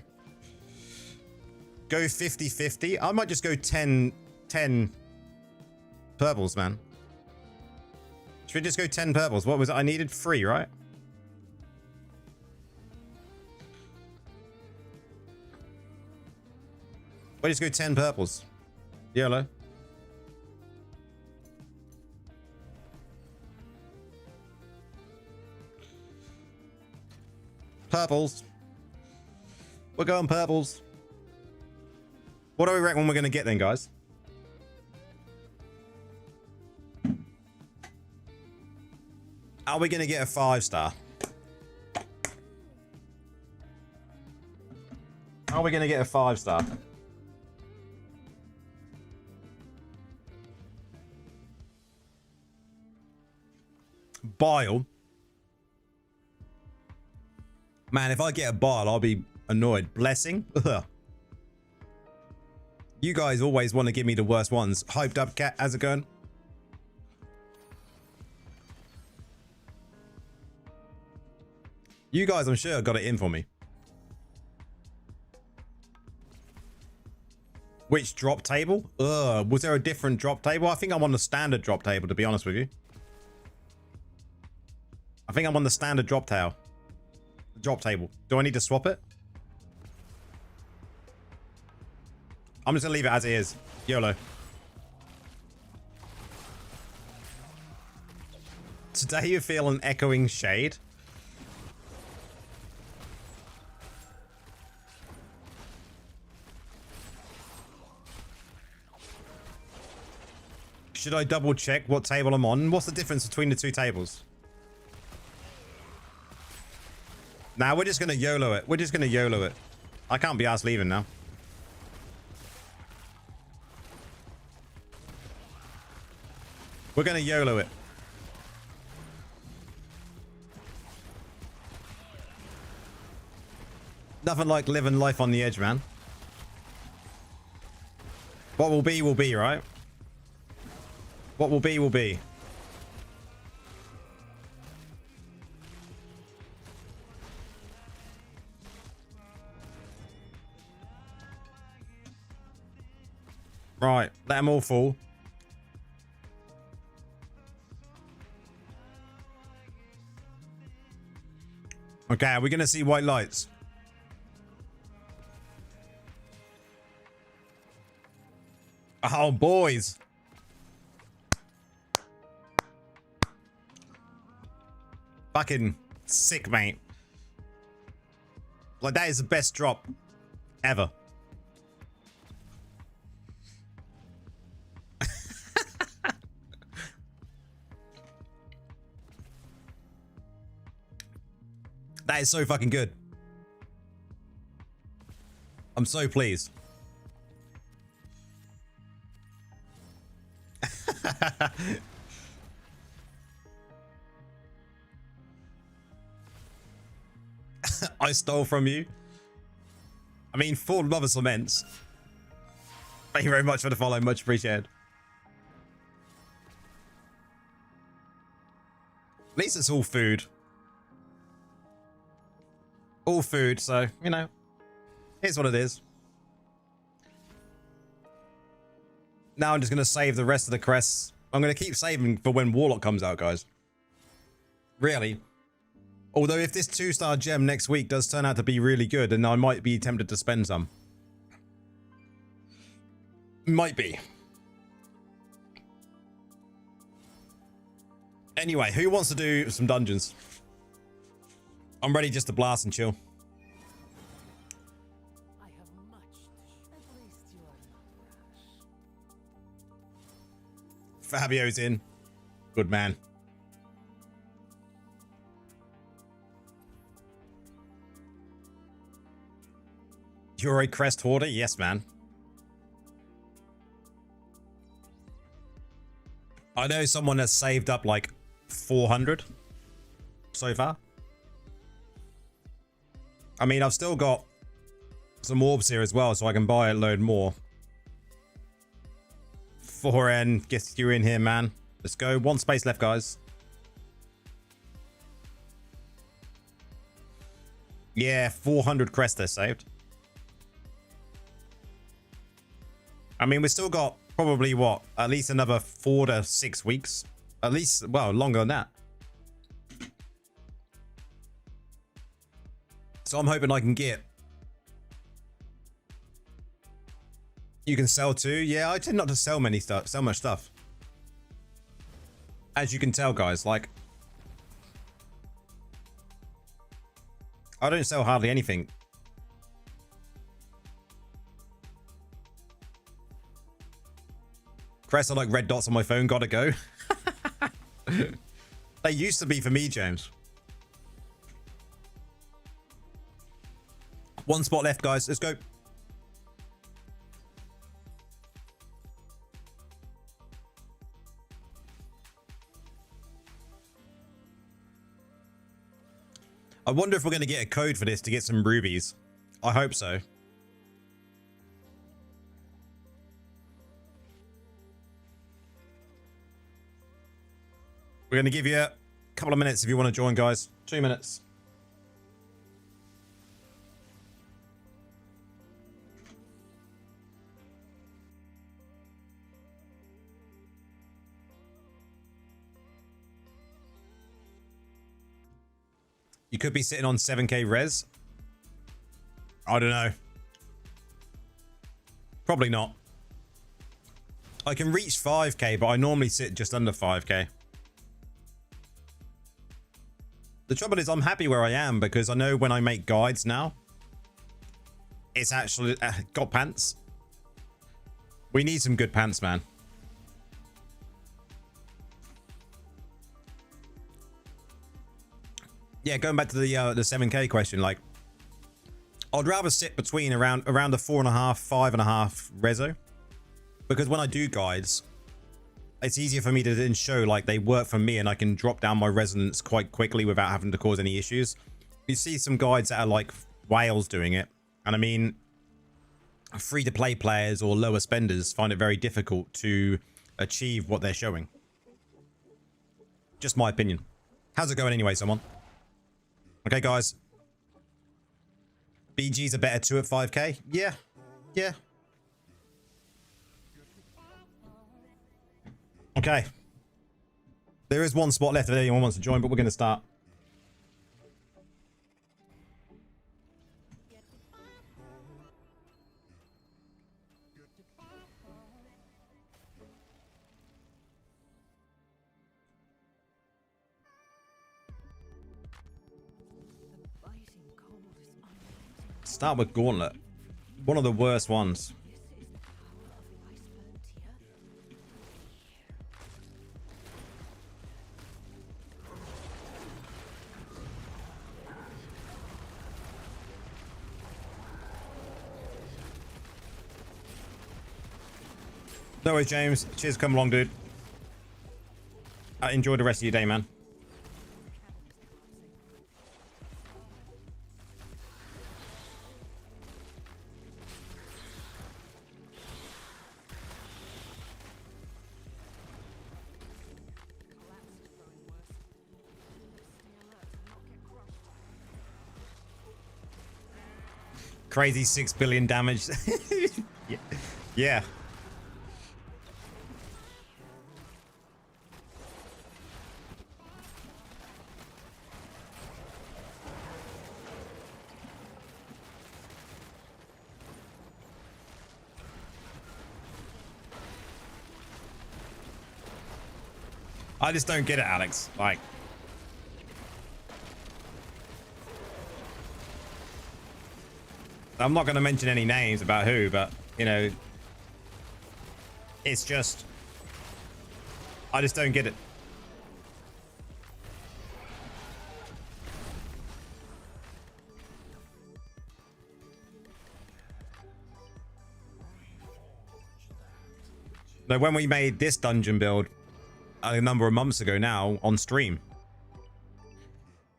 go 50-50. I might just go 10 purples, man. Should we just go 10 purples? What was it? I needed 3, right? We'll just go 10 purples. YOLO. Purples. We're going purples. What do we reckon we're going to get then, guys? Are we going to get a 5-star? Are we going to get a 5-star? Bile. Man, if I get a bile, I'll be annoyed. Blessing? Ugh. You guys always want to give me the worst ones. Hyped up, cat. How's it going? You guys, I'm sure, got it in for me. Which drop table? Ugh. Was there a different drop table? I think I'm on the standard drop table, to be honest with you. I think I'm on the standard drop table. Do I need to swap it? I'm just gonna leave it as it is. YOLO. Today you feel an echoing shade. Should I double check what table I'm on? What's the difference between the two tables? Nah, we're just gonna YOLO it. We're just gonna YOLO it. I can't be asked leaving now. We're gonna YOLO it. Nothing like living life on the edge, man. What will be, right? What will be, will be. Right, let them all fall. Okay, are we going to see white lights? Oh, boys. Fucking sick, mate. Like, that is the best drop ever. That is so fucking good. I'm so pleased. I stole from you. I mean, full love of cements. Thank you very much for the follow. Much appreciated. At least it's all food. All food, so, you know, Here's what it is. Now I'm just going to save the rest of the crests. I'm going to keep saving for when Warlock comes out, guys. Really. Although if this 2-star gem next week does turn out to be really good, then I might be tempted to spend some. Might be. Anyway, who wants to do some dungeons? I'm ready just to blast and chill. I have much to at least you are not rash. Fabio's in. Good man. You're a crest hoarder? Yes, man. I know someone has saved up like 400 so far. I mean, I've still got some orbs here as well, so I can buy a load more. 4N, get you in here, man. Let's go. 1 space left, guys. Yeah, 400 crest they're saved. I mean, we still got probably, what, at least another 4 to 6 weeks. At least, well, longer than that. So I'm hoping I can get... You can sell too? Yeah, I tend not to sell much stuff. As you can tell, guys, like... I don't sell hardly anything. Crests are like red dots on my phone, gotta go. They used to be for me, James. 1 spot left, guys. Let's go. I wonder if we're going to get a code for this to get some rubies. I hope so. We're going to give you a couple of minutes if you want to join, guys. 2 minutes. You could be sitting on 7k res. I don't know. Probably not. I can reach 5k, but I normally sit just under 5k. The trouble is I'm happy where I am because I know when I make guides now, it's actually got pants. We need some good pants, man. Yeah, going back to the 7k question, like I'd rather sit between around the 4.5, 5.5 reso, because when I do guides, it's easier for me to then show like they work for me and I can drop down my resonance quite quickly without having to cause any issues. You see some guides that are like whales doing it, and I mean free-to-play players or lower spenders find it very difficult to achieve what they're showing. Just my opinion. How's it going anyway, someone? Okay, guys. BG's a better 2 at 5k? Yeah. Yeah. Okay. There is 1 spot left if anyone wants to join, but we're going to start. Start with Gauntlet. One of the worst ones. No worries, James. Cheers, come along, dude. Enjoy the rest of your day, man. Crazy 6 billion damage. Yeah. Yeah. I just don't get it, Alex. Like, I'm not going to mention any names about who, but, you know, it's just, I just don't get it. Now, when we made this dungeon build a number of months ago now on stream,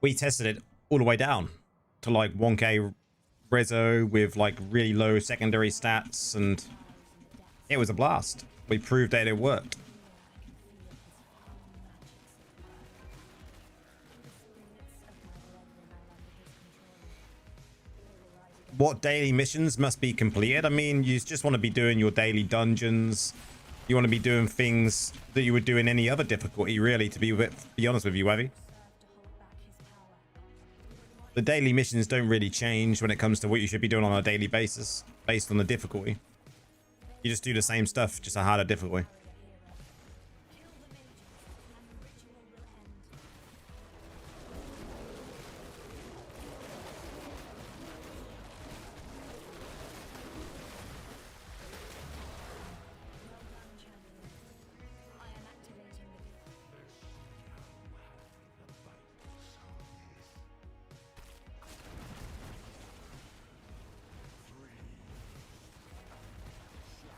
we tested it all the way down to like 1k reso with like really low secondary stats, and it was a blast. We proved that it worked. What daily missions must be completed? I mean, you just want to be doing your daily dungeons. You want to be doing things that you would do in any other difficulty, really, to be honest with you, Wavy. The daily missions don't really change when it comes to what you should be doing on a daily basis, based on the difficulty. You just do the same stuff, just a harder difficulty.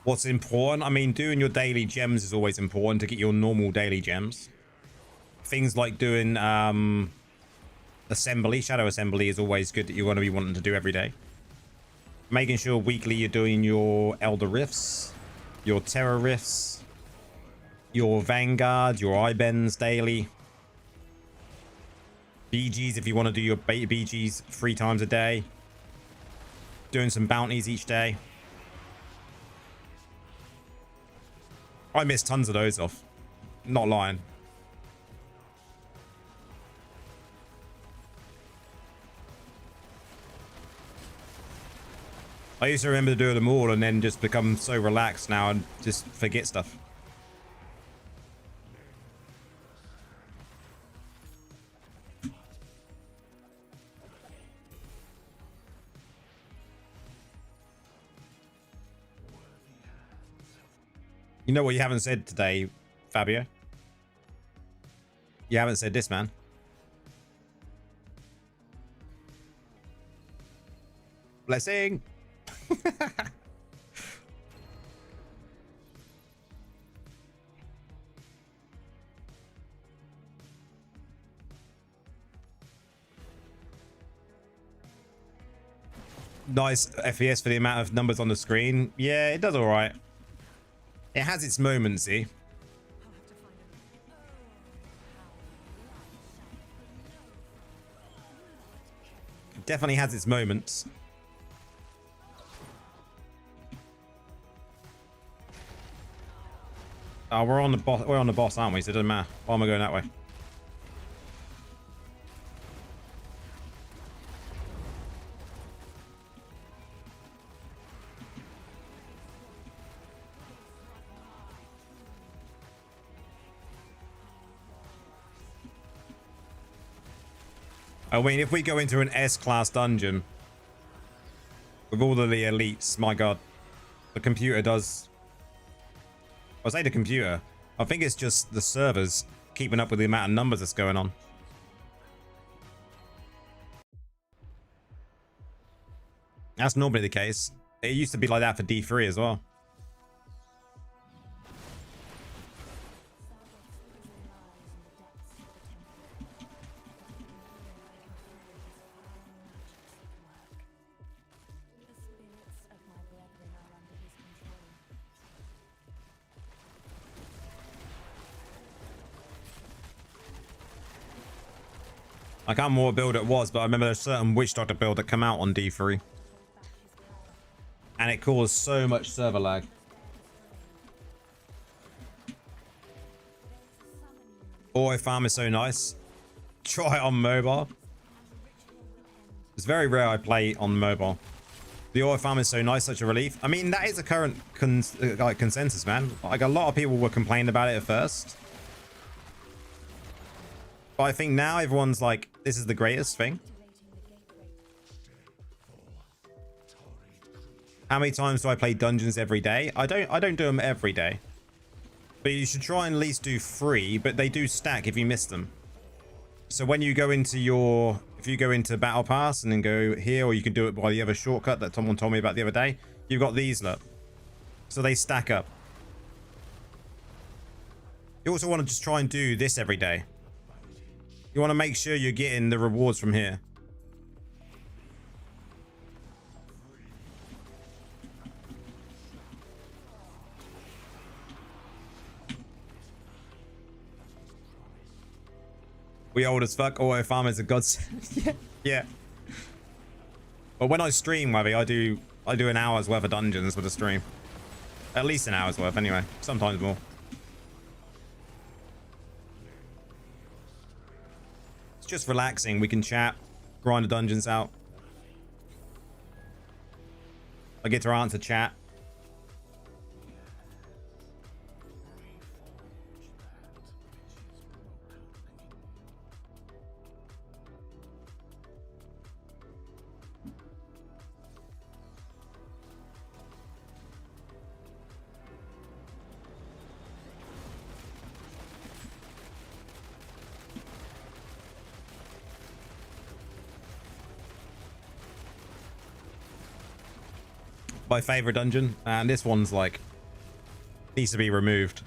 What's important? I mean, doing your daily gems is always important to get your normal daily gems. Things like doing assembly, shadow assembly is always good that you want to be wanting to do every day. Making sure weekly you're doing your Elder Rifts, your Terror Rifts, your Vanguard, your Ibens daily. BGs if you want to do your BGs 3 times a day. Doing some bounties each day. I missed tons of those off. Not lying. I used to remember doing them all and then just become so relaxed now and just forget stuff. You know what you haven't said today, Fabio? You haven't said this, man. Blessing. Nice FPS for the amount of numbers on the screen. Yeah, it does all right. It has its moments, see. It definitely has its moments. Oh, we're on the boss. We're on the boss, aren't we? So it doesn't matter. Why am I going that way? I mean, if we go into an S-class dungeon with all of the elites, my god, the computer does... I say the computer. I think it's just the servers keeping up with the amount of numbers that's going on. That's normally the case. It used to be like that for D3 as well. I can't remember what build it was, but I remember there's a certain Witch Doctor build that came out on D3. and it caused so much server lag. Auto farm is so nice. Try it on mobile. It's very rare I play on mobile. The auto farm is so nice, such a relief. I mean, that is a current consensus, man. Like, a lot of people were complaining about it at first. But I think now everyone's like, this is the greatest thing. How many times do I play dungeons every day? I don't do them every day. But you should try and at least do 3, but they do stack if you miss them. So when you go into your, if you go into Battle Pass and then go here, or you can do it by the other shortcut that someone told me about the other day, you've got these, look. So they stack up. You also want to just try and do this every day. You want to make sure you're getting the rewards from here. We old as fuck. Auto farm is a godsend. Yeah. Yeah. But when I stream, Webby, I do an hour's worth of dungeons with a stream. At least an hour's worth, anyway. Sometimes more. It's just relaxing. We can chat, grind the dungeons out. I get to answer chat. My favorite dungeon, and this one's like needs to be removed.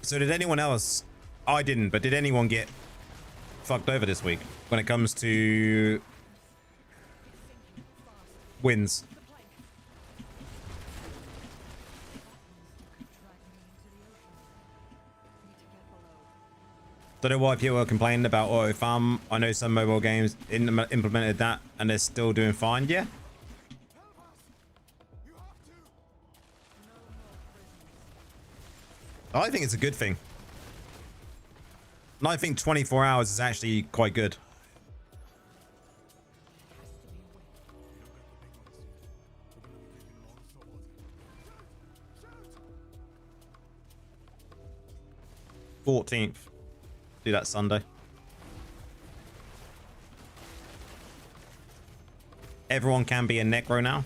So did anyone else? I didn't, but did anyone get fucked over this week when it comes to wins? Don't know why people are complaining about auto farm. I know some mobile games implemented that and they're still doing fine. Yeah. I think it's a good thing. And I think 24 hours is actually quite good. $14th. Do that Sunday. Everyone can be a necro now.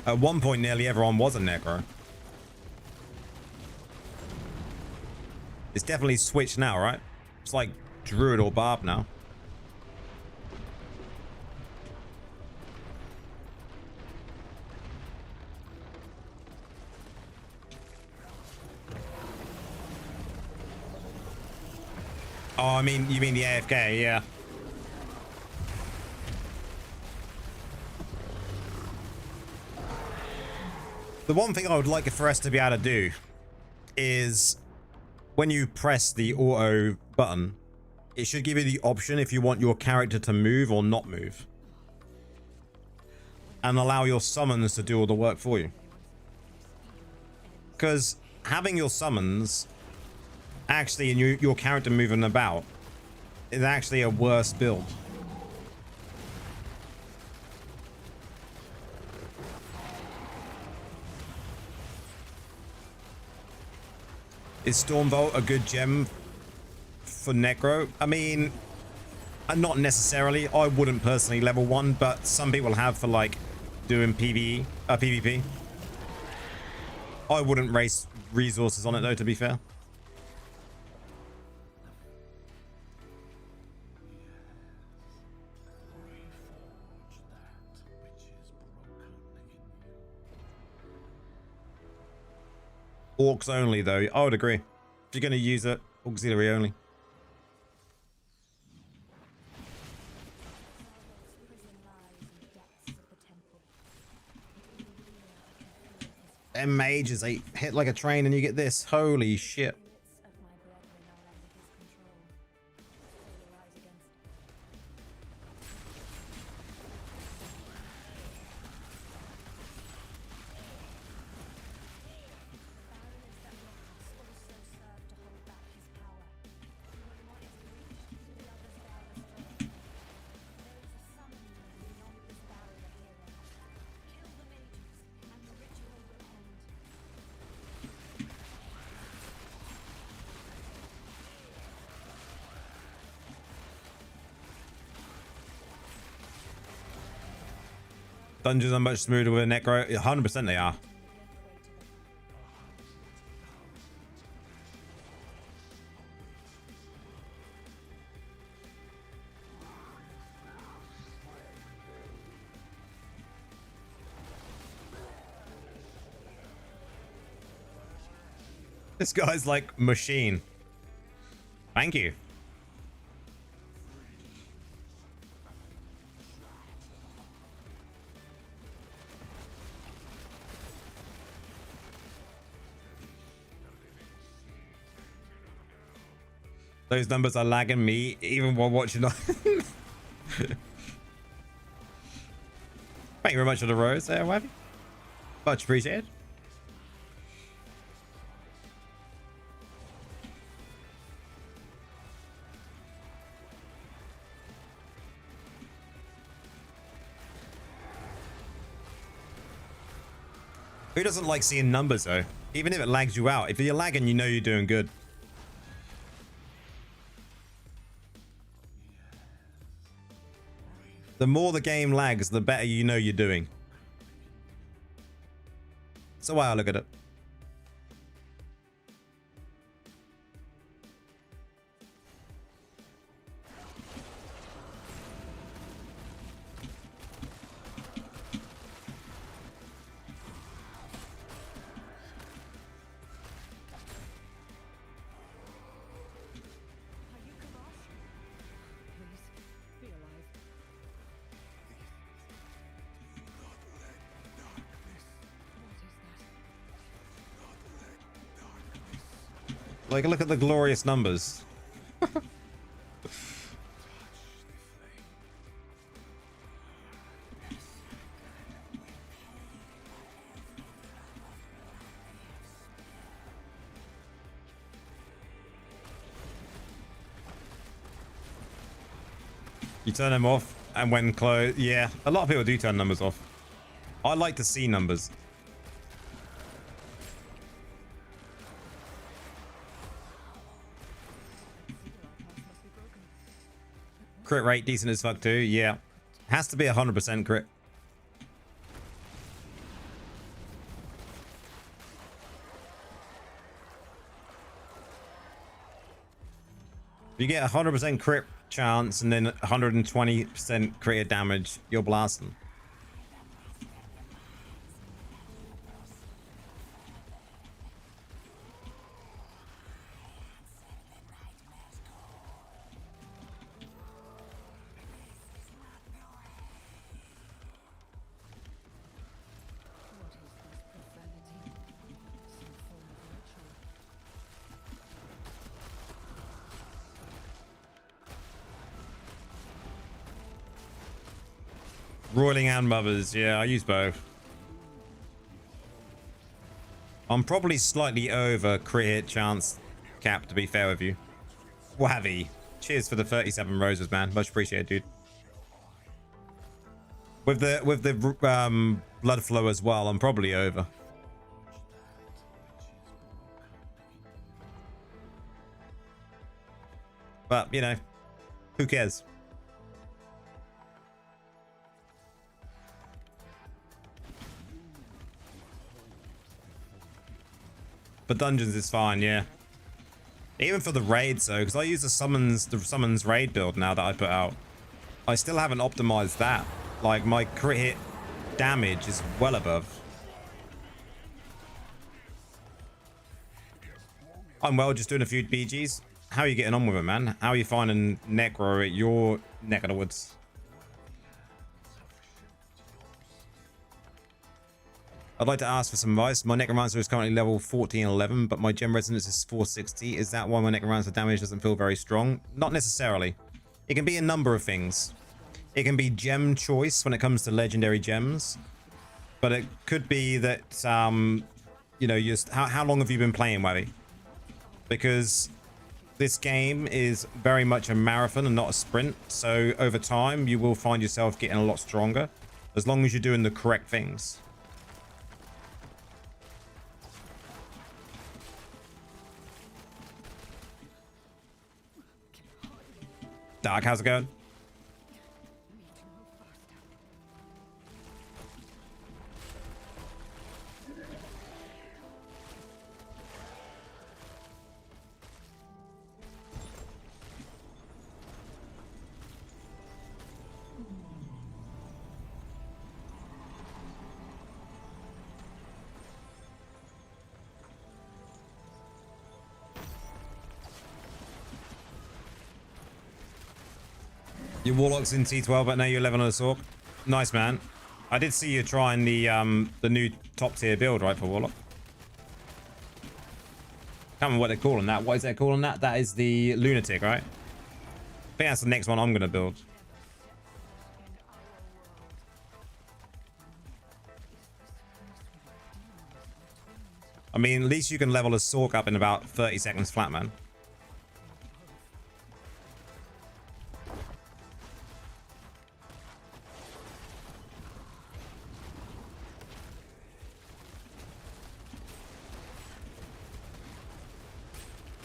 At one point, nearly everyone was a necro. It's definitely switched now, right? It's like druid or barb now. Oh, I mean, you mean the AFK, yeah. The one thing I would like for us to be able to do is when you press the auto button, it should give you the option if you want your character to move or not move. And allow your summons to do all the work for you. Because having your summons actually and your character moving about is actually a worse build. Is Stormbolt a good gem for Necro? I mean, not necessarily. I wouldn't personally level 1, but some people have for like doing PvP. I wouldn't waste resources on it though, to be fair. Orcs only though. I would agree. If you're going to use it, auxiliary only. Them mages, they hit like a train and you get this. Holy shit. Dungeons are much smoother with a necro. 100% they are. This guy's like machine. Thank you. Those numbers are lagging me even while watching. Thank you very much for the rose there, Wavy. Much appreciated. Who doesn't like seeing numbers though? Even if it lags you out. If you're lagging, you know you're doing good. The more the game lags, the better you know you're doing. That's the way I look at it. Like, look at the glorious numbers. You turn them off, and when close, yeah, a lot of people do turn numbers off. I like to see numbers. Crit rate decent as fuck too. Yeah, has to be 100% crit. If you get 100% crit chance and then 120% crit damage, you're blasting. Roiling and mothers, yeah, I use both. I'm probably slightly over crit hit chance cap, to be fair with you. Wavy, cheers for the 37 roses, man. Much appreciated, dude. With the blood flow as well, I'm probably over. But you know, who cares? But dungeons is fine, yeah. Even for the raids though, because I use the summons raid build now that I put out. I still haven't optimized that. Like my crit hit damage is well above. I'm well, just doing a few BGs. How are you getting on with it, man? How are you finding Necro at your neck of the woods? I'd like to ask for some advice. My Necromancer is currently level 1411, but my gem resonance is 460. Is that why my Necromancer damage doesn't feel very strong? Not necessarily. It can be a number of things. It can be gem choice when it comes to legendary gems, but it could be that, you know, just how long have you been playing, Wabby? Because this game is very much a marathon and not a sprint. So over time, you will find yourself getting a lot stronger as long as you're doing the correct things. Dark, how's it going? Your warlock's in T12, but now you're 11 on a Sork. Nice, man. I did see you trying the new top tier build, right, for warlock. Can't remember what they're calling that. What is they calling that? That is the lunatic, right? I think that's the next one I'm gonna build. I mean, at least you can level a Sork up in about 30 seconds flat, man.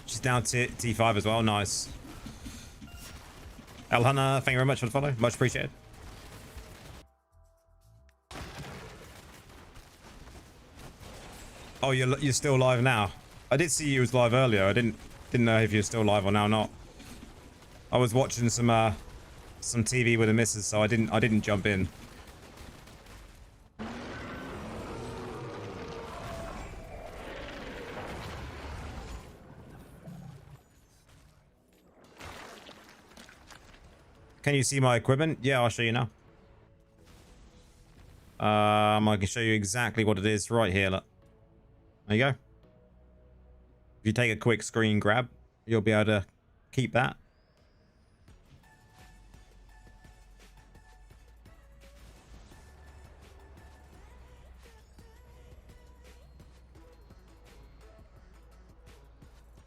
She's down to T5 as well. Nice. El Hunter, thank you very much for the follow. Much appreciated. Oh, you're still live now. I did see you was live earlier. I didn't know if you're still live or now not. I was watching some TV with the missus, so I didn't jump in. Can you see my equipment? Yeah, I'll show you now. I can show you exactly what it is right here. Look. There you go. If you take a quick screen grab, you'll be able to keep that.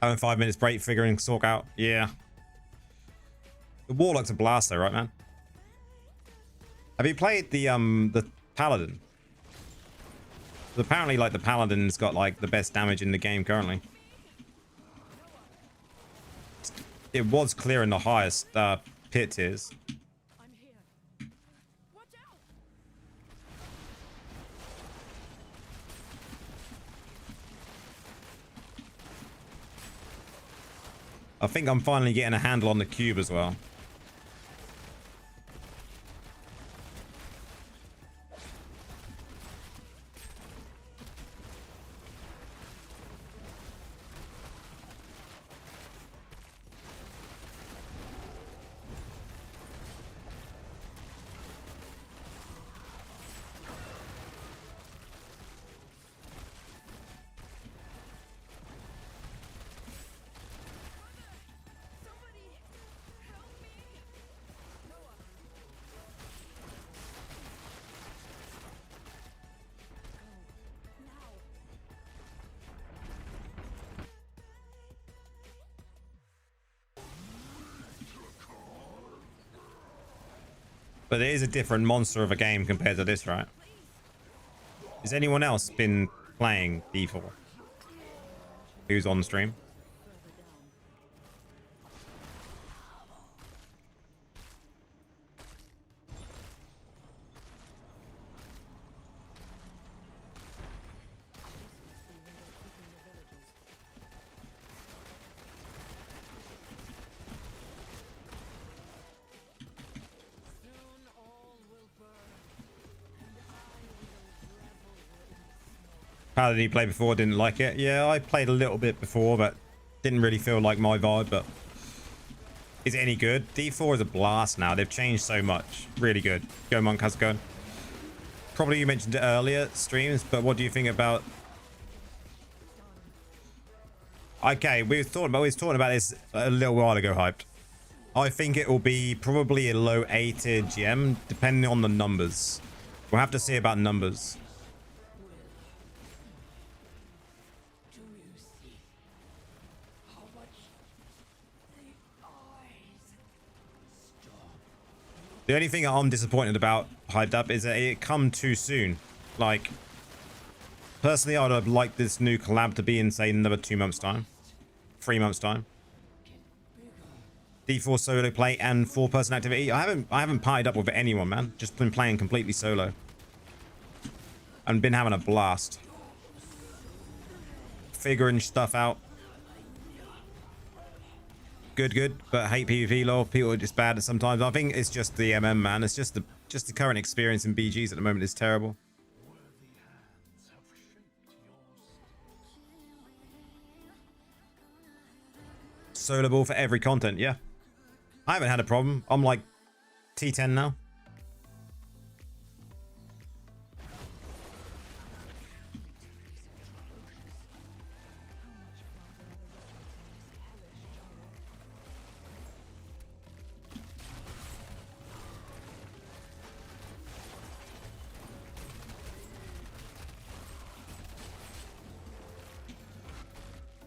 Having 5 minutes break, figuring Sork out. Yeah. The warlock's a blast though, right, man? Have you played the paladin? Apparently, like, the paladin's got like the best damage in the game currently. It was clearing the highest pit tiers. I'm here. Watch out! I think I'm finally getting a handle on the cube as well. But it is a different monster of a game compared to this, right? Has anyone else been playing D4? Who's on stream? How did he play before? Didn't like it. Yeah, I played a little bit before, but didn't really feel like my vibe. But is it any good? D4 is a blast now. They've changed so much. Really good. Go, Monk. How's it going? Probably you mentioned it earlier, streams, but what do you think about... Okay, we was talking about this a little while ago, Hyped. I think it will be probably a low A tier gem, depending on the numbers. We'll have to see about numbers. The only thing I'm disappointed about, Hyped Up, is that it come too soon. Like, personally, I would have liked this new collab to be in, say, another 2 months' time. 3 months' time. D4 solo play and 4-person activity. I haven't partied up with anyone, man. Just been playing completely solo. And been having a blast. Figuring stuff out. Good, but hate PvP lore. People are just bad sometimes. I think it's just the MM, man. It's just the current experience in BGs at the moment is terrible. Soloable for every content, yeah. I haven't had a problem. I'm like T10 now.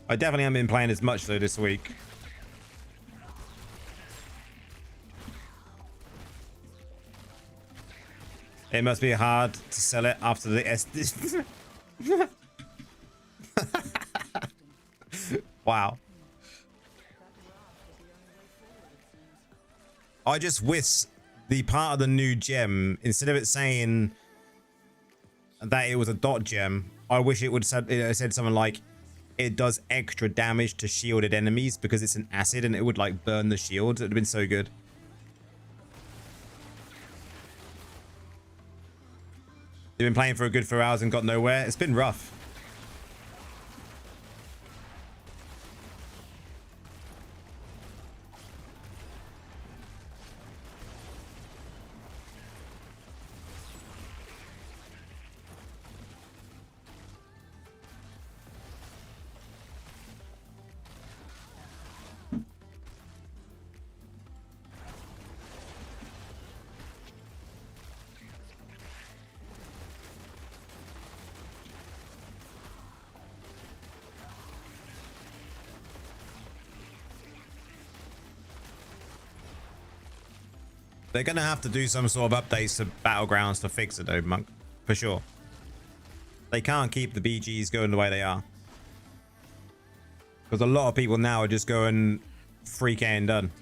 I definitely haven't been playing as much though this week. It must be hard to sell it after the S. Wow. I just wish the part of the new gem, instead of it saying that it was a dot gem, I wish it would have said something like, it does extra damage to shielded enemies because it's an acid and it would like burn the shield. It would have been so good. You've been playing for a good 4 hours and got nowhere. It's been rough. They're going to have to do some sort of updates to Battlegrounds to fix it though, Monk. For sure. They can't keep the BGs going the way they are. Because a lot of people now are just going 3k and done.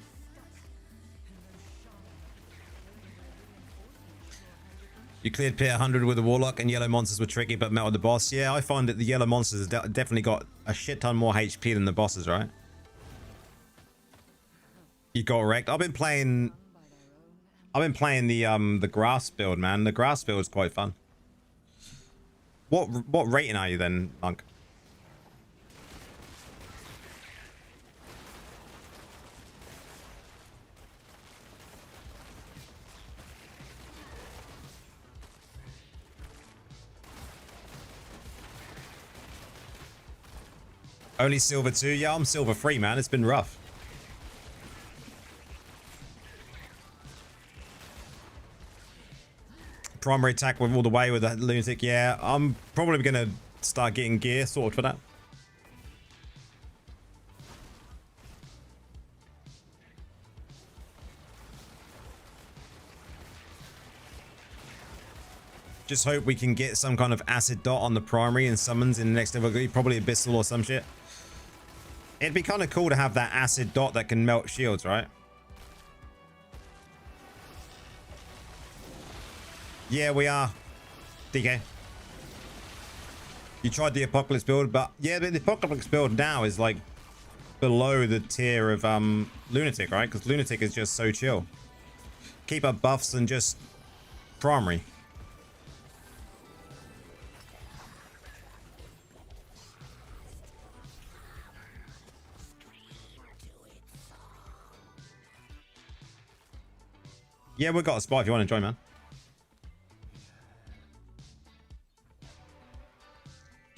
You cleared Pit 100 with the warlock and yellow monsters were tricky but melted the boss. Yeah, I find that the yellow monsters have definitely got a shit ton more HP than the bosses, right? You got wrecked. I've been playing the grass build, man. The grass build is quite fun. What rating are you then, Monk? Only silver 2? Yeah, I'm silver 3, man. It's been rough. Primary attack with all the way with that lunatic. Yeah, I'm probably gonna start getting gear sorted for that. Just hope we can get some kind of acid dot on the primary and summons in the next level. Probably abyssal or some shit. It'd be kind of cool to have that acid dot that can melt shields, right? Yeah, we are. DK. You tried the Apocalypse build, but yeah, the Apocalypse build now is like below the tier of Lunatic, right? Because Lunatic is just so chill. Keep up buffs and just primary. Yeah, we've got a spot if you want to join, man.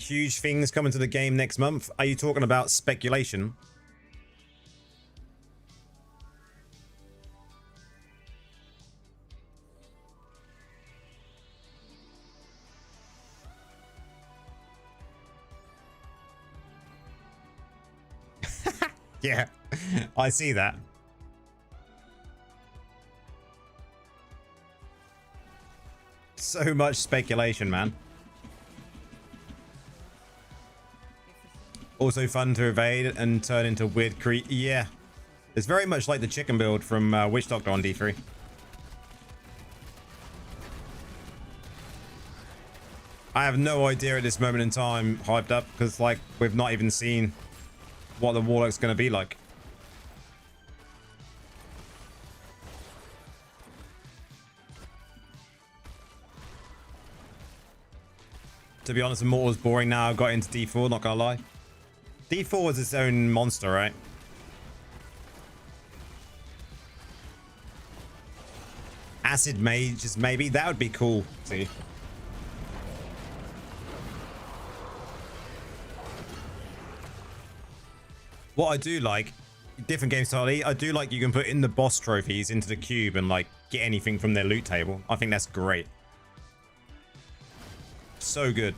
Huge things coming to the game next month. Are you talking about speculation? Yeah, I see that. So much speculation, man. Also fun to evade and turn into weird Yeah, it's very much like the chicken build from Witch Doctor on D3. I have no idea at this moment in time, hyped up, because like we've not even seen what the warlock's going to be like. To be honest, Immortal's boring now. I've got into D4, not gonna lie. D4 is its own monster, right? Acid Mages, maybe. That would be cool. See. What I do like, different game style, I do like you can put in the boss trophies into the cube and like get anything from their loot table. I think that's great. So good.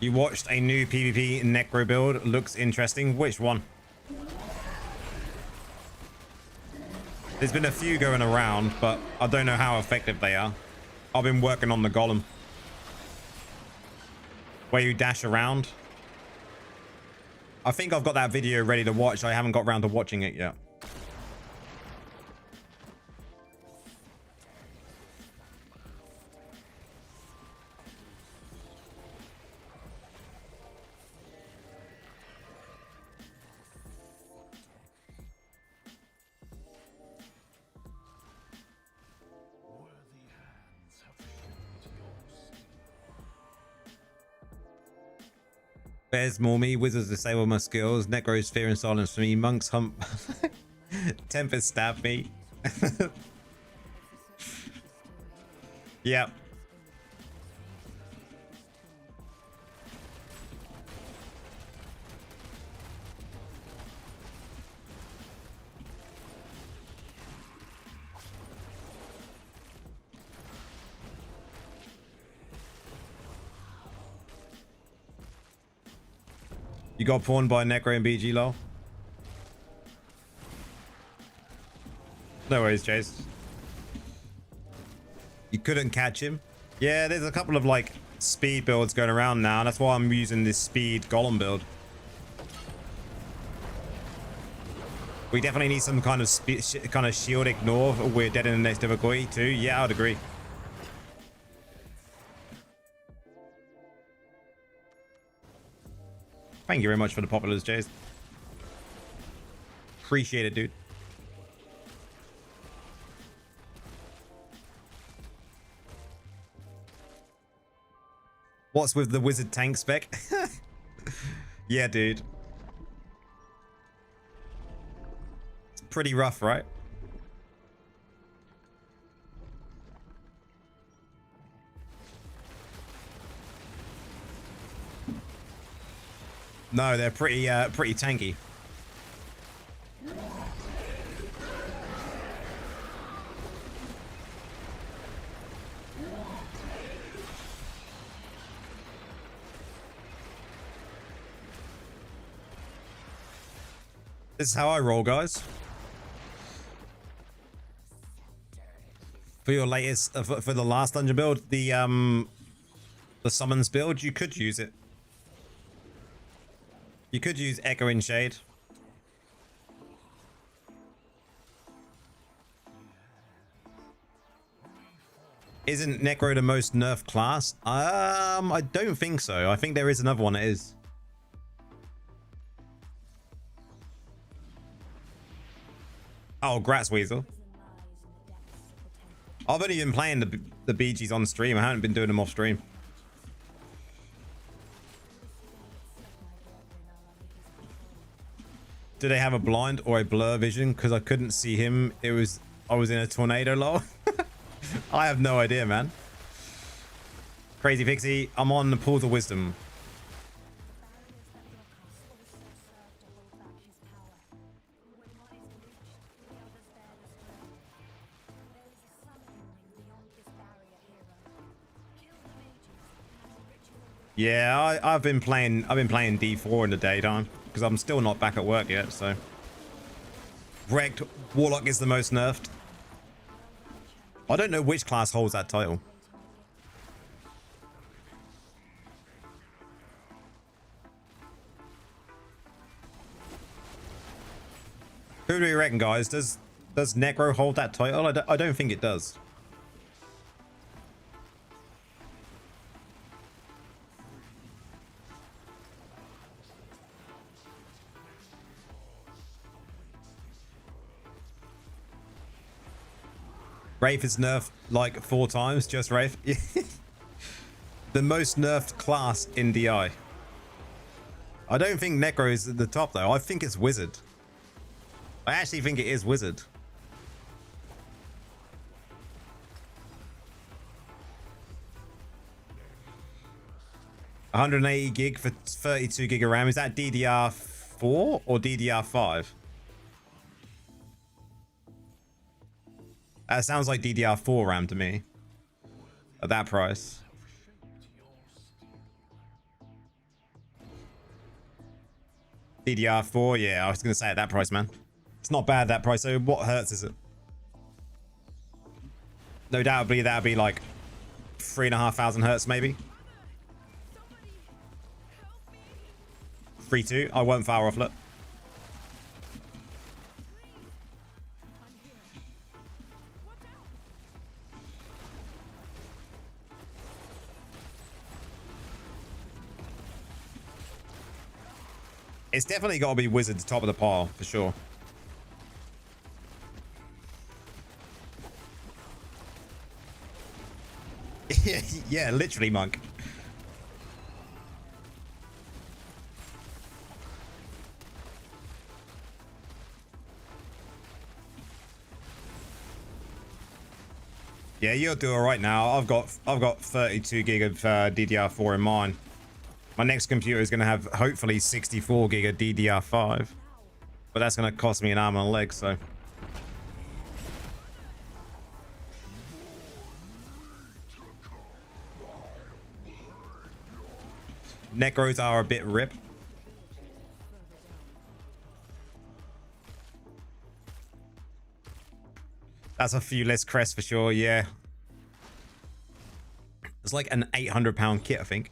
You watched a new PvP Necro build. Looks interesting. Which one? There's been a few going around, but I don't know how effective they are. I've been working on the golem. Where you dash around. I think I've got that video ready to watch. I haven't got around to watching it yet. Bears more me, wizards disable my skills, necros fear and silence for me, monks hump, tempest stab me. Yep. You got pawned by Necro and BG lol. No worries, Chase. You couldn't catch him. Yeah, there's a couple of like speed builds going around now. That's why I'm using this speed golem build. We definitely need some kind of shield ignore. We're dead in the next difficulty too. Yeah, I'd agree. Thank you very much for the populars, Jays. Appreciate it, dude. What's with the wizard tank spec? Yeah, dude. It's pretty rough, right? No, they're pretty tanky. This is how I roll, guys. For your latest, for the last dungeon build, the summons build, you could use it. You could use Echoing Shade. Isn't Necro the most nerfed class? I don't think so. I think there is another one that is. Oh, Gratz Weasel. I've only been playing the BGs on stream. I haven't been doing them off stream. Do they have a blind or a blur vision? Because I couldn't see him. I was in a tornado lol. I have no idea, man. Crazy Pixie, I'm on the Pools of Wisdom. Yeah, I've been playing D4 in the daytime because I'm still not back at work yet, so. Wrecked Warlock is the most nerfed. I don't know which class holds that title. Who do we reckon, guys? Does Necro hold that title? I don't think it does. Wraith is nerfed like 4 times, just Wraith. The most nerfed class in DI. I don't think Necro is at the top though. I think it's Wizard. I actually think it is Wizard. $180 gig for 32 gig of RAM. Is that DDR4 or DDR5? That sounds like DDR4 RAM to me. At that price. DDR4, yeah, I was gonna say at that price, man. It's not bad that price. So what hertz is it? No doubt that'd be like 3,500 hertz maybe. 3.2. I won't fire off it. It's definitely got to be Wizard top of the pile for sure. Yeah, literally, Monk. Yeah, you'll do all right now. I've got 32 gig of DDR4 in mine. My next computer is going to have hopefully 64 gig of DDR5, but that's going to cost me an arm and a leg. So Necros are a bit rip. That's a few less crests for sure. Yeah, it's like an £800 kit, I think.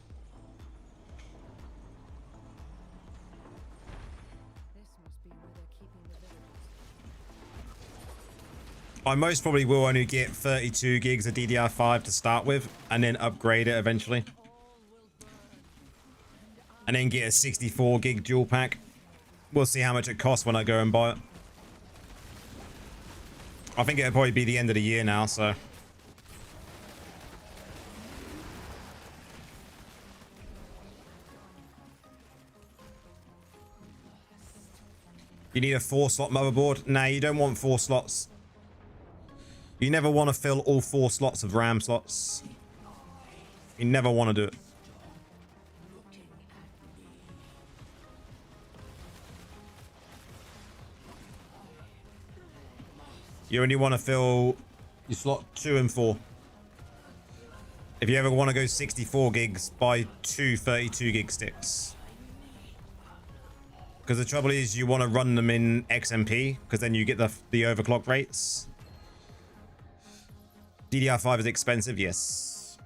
I most probably will only get 32 gigs of DDR5 to start with and then upgrade it eventually. And then get a 64 gig dual pack. We'll see how much it costs when I go and buy it. I think it'll probably be the end of the year now, so. You need a 4-slot motherboard? Nah, you don't want 4 slots. You never want to fill all 4 slots of RAM slots. You never want to do it. You only want to fill your slot 2 and 4. If you ever want to go 64 gigs, buy 2 32 gig sticks. Because the trouble is you want to run them in XMP, because then you get the overclock rates. DDR5 is expensive, yes.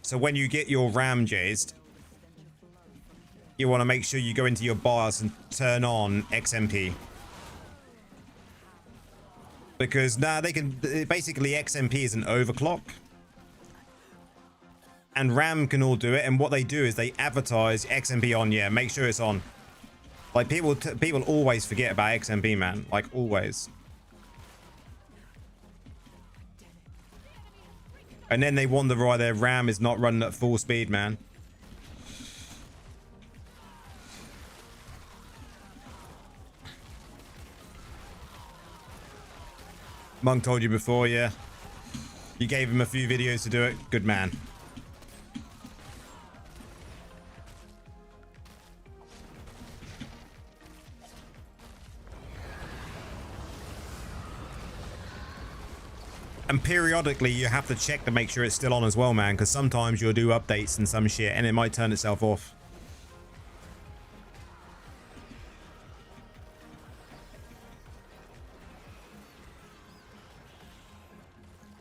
So when you get your RAM jazzed, you want to make sure you go into your BIOS and turn on XMP. Because now they can basically XMP is an overclock. and Ram can all do it. And what they do is they advertise XMP on. Yeah, make sure it's on. Like people always forget about XMP, man. Like always. And then they wonder why their Ram is not running at full speed, man. Monk told you before, yeah. You gave him a few videos to do it. Good man. And periodically you have to check to make sure it's still on as well, man, because sometimes you'll do updates and some shit and it might turn itself off.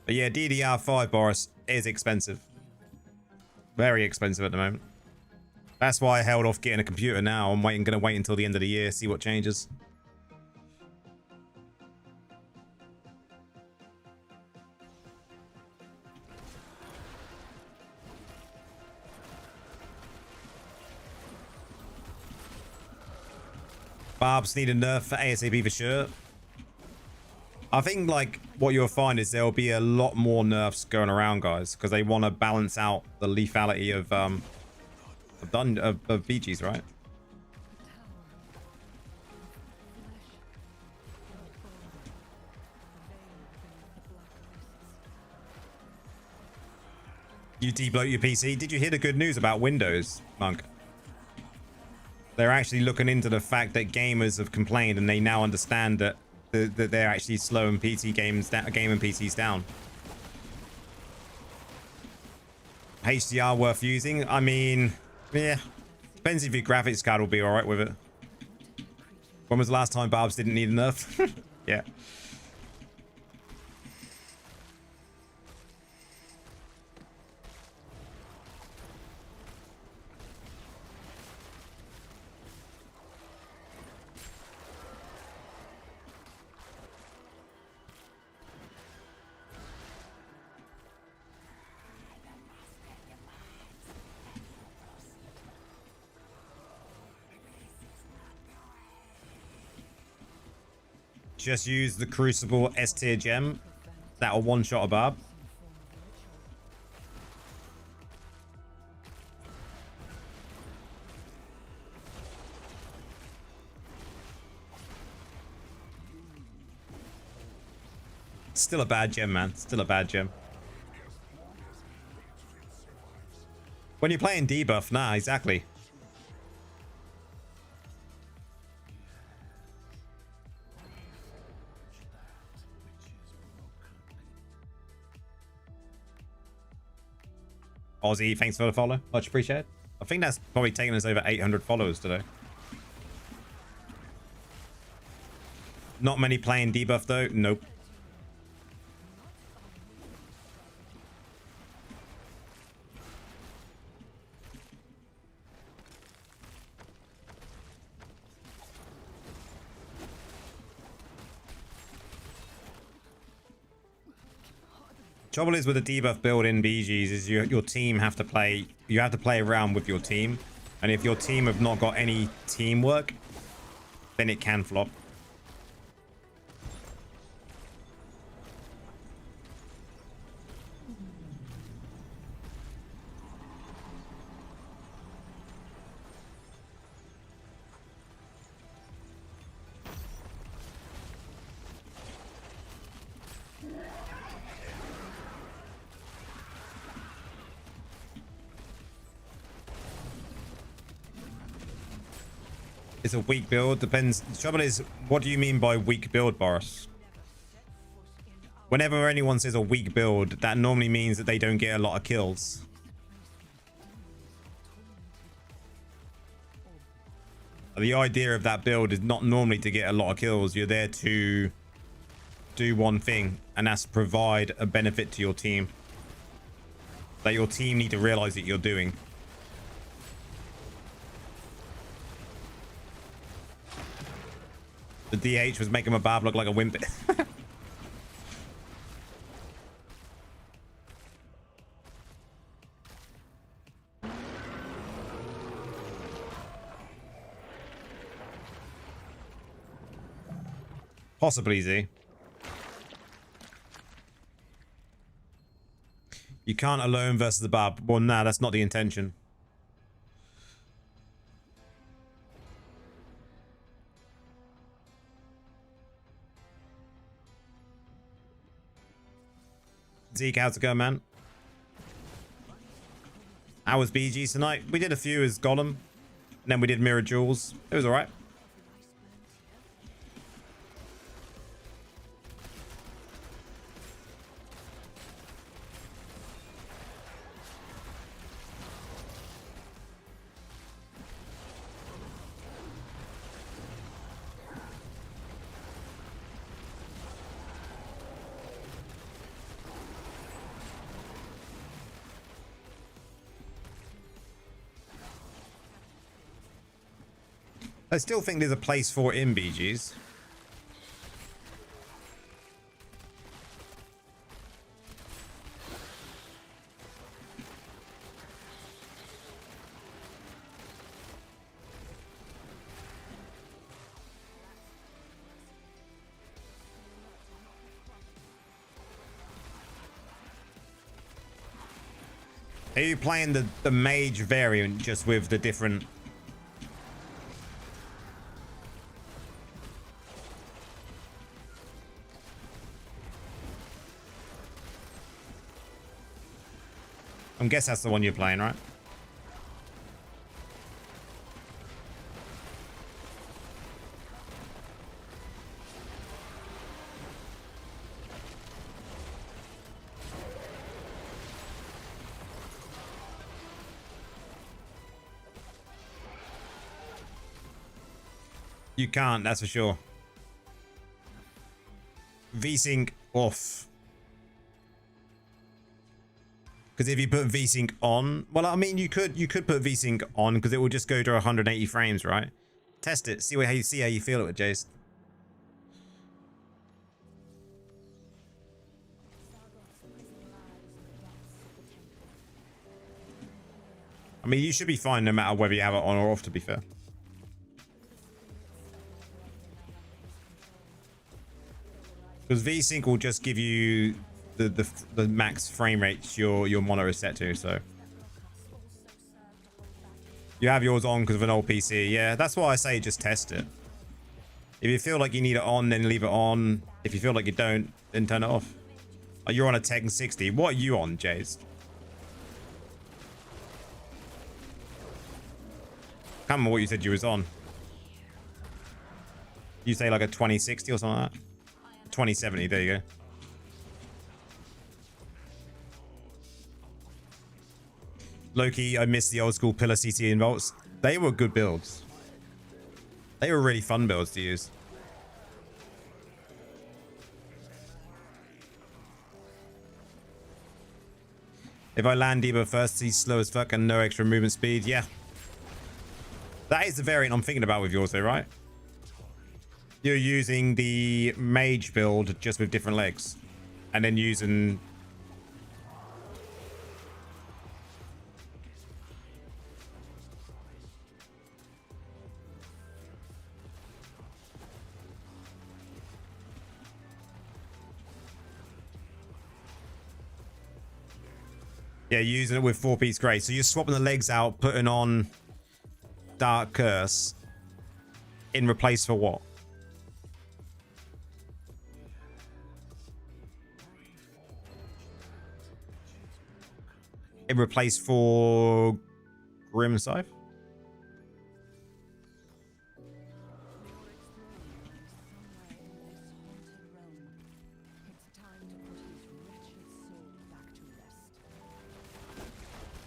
But yeah, DDR5, Boris, is expensive. Very expensive at the moment. That's why I held off getting a computer now. I'm gonna wait until the end of the year, see what changes. Barbs need a nerf for ASAP for sure. I think like what you'll find is there'll be a lot more nerfs going around, guys, because they want to balance out the lethality of BGs, right? You debloat your PC. Did you hear the good news about Windows, Monk? They're actually looking into the fact that gamers have complained and they now understand that they're actually slowing PC games down, gaming PCs down. HDR worth using? I mean, yeah, depends if your graphics card will be all right with it. When was the last time Barbs didn't need a nerf? Yeah. Just use the Crucible S tier gem. That'll one-shot a Barb. Still a bad gem, man. Still a bad gem. When you're playing debuff, nah, exactly. Aussie, thanks for the follow. Much appreciated. I think that's probably taken us over 800 followers today. Not many playing debuff though. Nope. Trouble is with the debuff build in BGs is your team have to play. You have to play around with your team, and if your team have not got any teamwork, then it can flop. It's a weak build. Depends. The trouble is, what do you mean by weak build, Boris? Whenever anyone says a weak build, that normally means that they don't get a lot of kills. The idea of that build is not normally to get a lot of kills. You're there to do one thing, and that's provide a benefit to your team that your team need to realize that you're doing. The DH was making my Barb look like a wimp. Possibly Z. You can't alone versus the Barb. Well, nah, that's not the intention. Zeke, how's it going, man? How was BG tonight? We did a few as Golem, and then we did Mirror Jewels. It was alright. I still think there's a place for it in BGs. Are you playing the mage variant just with the different... I guess that's the one you're playing, right? You can't, that's for sure. VSync off. Because if you put VSync on, well, I mean, you could put VSync on because it will just go to 180 frames, right? Test it, see how you feel it with Jace. I mean, you should be fine no matter whether you have it on or off, to be fair. Because VSync will just give you the max frame rates your monitor is set to, so you have yours on because of an old PC. Yeah, that's why I say just test it. If you feel like you need it on, then leave it on. If you feel like you don't, then turn it off. Oh, you're on a 1060. What are you on, Jace? Can't remember what you said you was on. You say like a 2060 or something like that? 2070, there you go. Loki, I miss the old school pillar CC involts. They were good builds. They were really fun builds to use. If I land Debo first, he's slow as fuck and no extra movement speed. Yeah. That is the variant I'm thinking about with yours though, right? You're using the mage build just with different legs. And then using... Yeah, using it with 4-piece grace. So you're swapping the legs out, putting on Dark Curse in replace for what? In replace for Grim Scythe?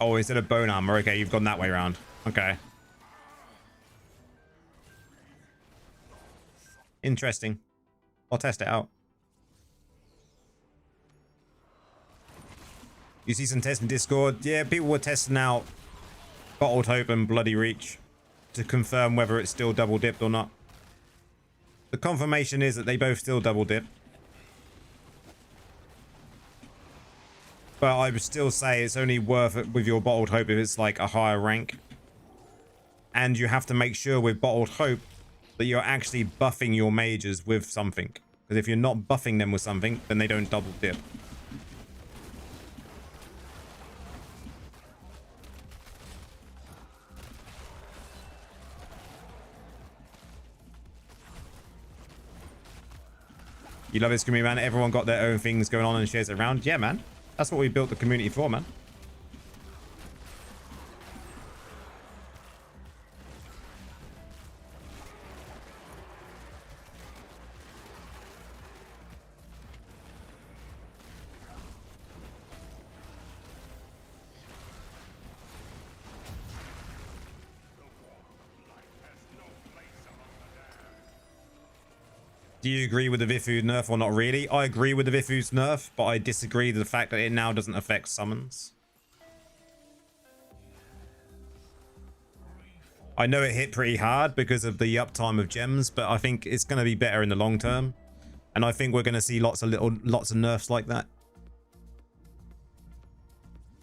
Oh, instead of bone armor. Okay, you've gone that way around. Okay. Interesting. I'll test it out. You see some tests in Discord? Yeah, people were testing out Bottled Hope and Bloody Reach to confirm whether it's still double dipped or not. The confirmation is that they both still double dip. But I would still say it's only worth it with your Bottled Hope if it's like a higher rank. And you have to make sure with Bottled Hope that you're actually buffing your mages with something. Because if you're not buffing them with something, then they don't double dip. You love this community, man. Everyone got their own things going on and shares it around. Yeah, man. That's what we built the community for, man. Do you agree with the Vifu nerf or not really? I agree with the Vifu's nerf, but I disagree with the fact that it now doesn't affect summons. I know it hit pretty hard because of the uptime of gems, but I think it's going to be better in the long term. And I think we're going to see lots of nerfs like that.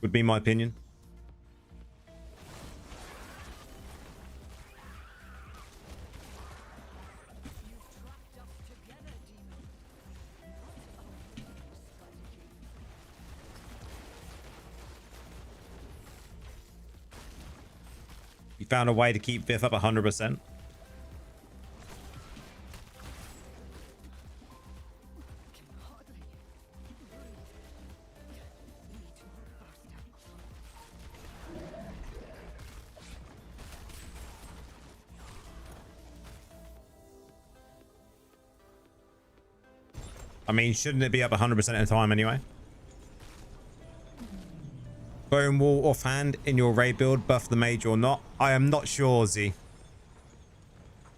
Would be my opinion. You found a way to keep Vif up 100%. I mean, shouldn't it be up 100% of the time anyway? Bone Wall offhand in your raid build, buff the mage or not? I am not sure, Z.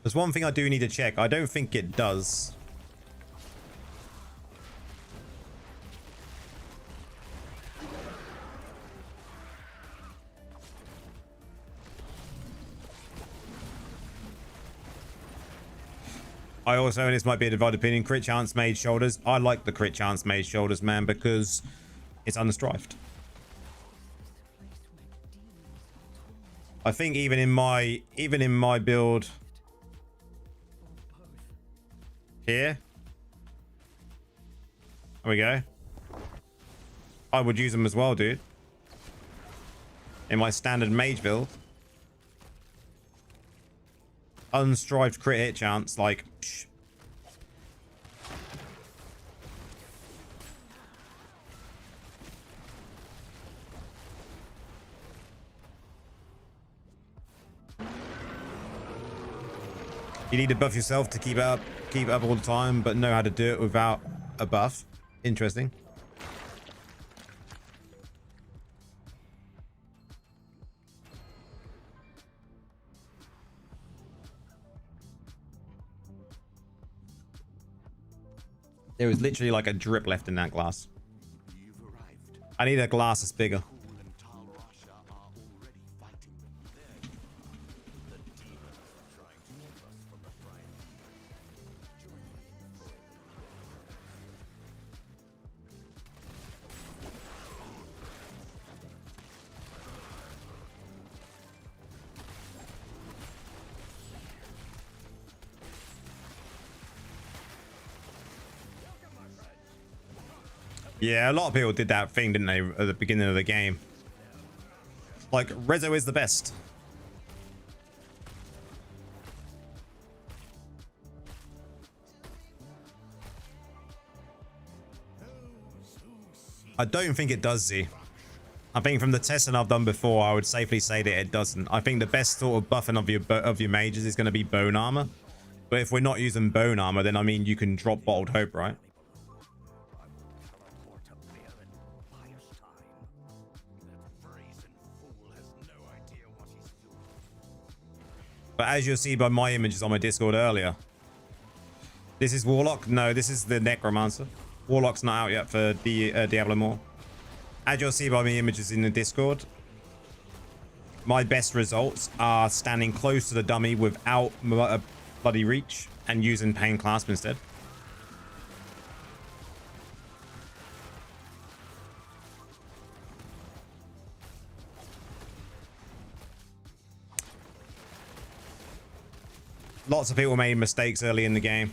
There's one thing I do need to check. I don't think it does. I also, and this might be a divided opinion, crit chance mage shoulders. I like the crit chance mage shoulders, man, because it's unstrifed. I think even in my build here, there we go. I would use them as well, dude. In my standard mage build, unstrived crit hit chance, like. Psh. You need to buff yourself to keep up all the time, but know how to do it without a buff. Interesting. There was literally like a drip left in that glass. I need a glass that's bigger. Yeah, a lot of people did that thing, didn't they, at the beginning of the game? Like, Rezo is the best. I don't think it does, Z. I think from the testing I've done before, I would safely say that it doesn't. I think the best sort of buffing of your mages is going to be bone armor. But if we're not using bone armor, then I mean, you can drop bottled hope, right? But as you'll see by my images on my Discord earlier, this is Warlock. No, this is the Necromancer. Warlock's not out yet for Diablo Immortal. As you'll see by my images in the Discord, my best results are standing close to the dummy without a bloody reach and using Pain Clasp instead. Lots of people made mistakes early in the game.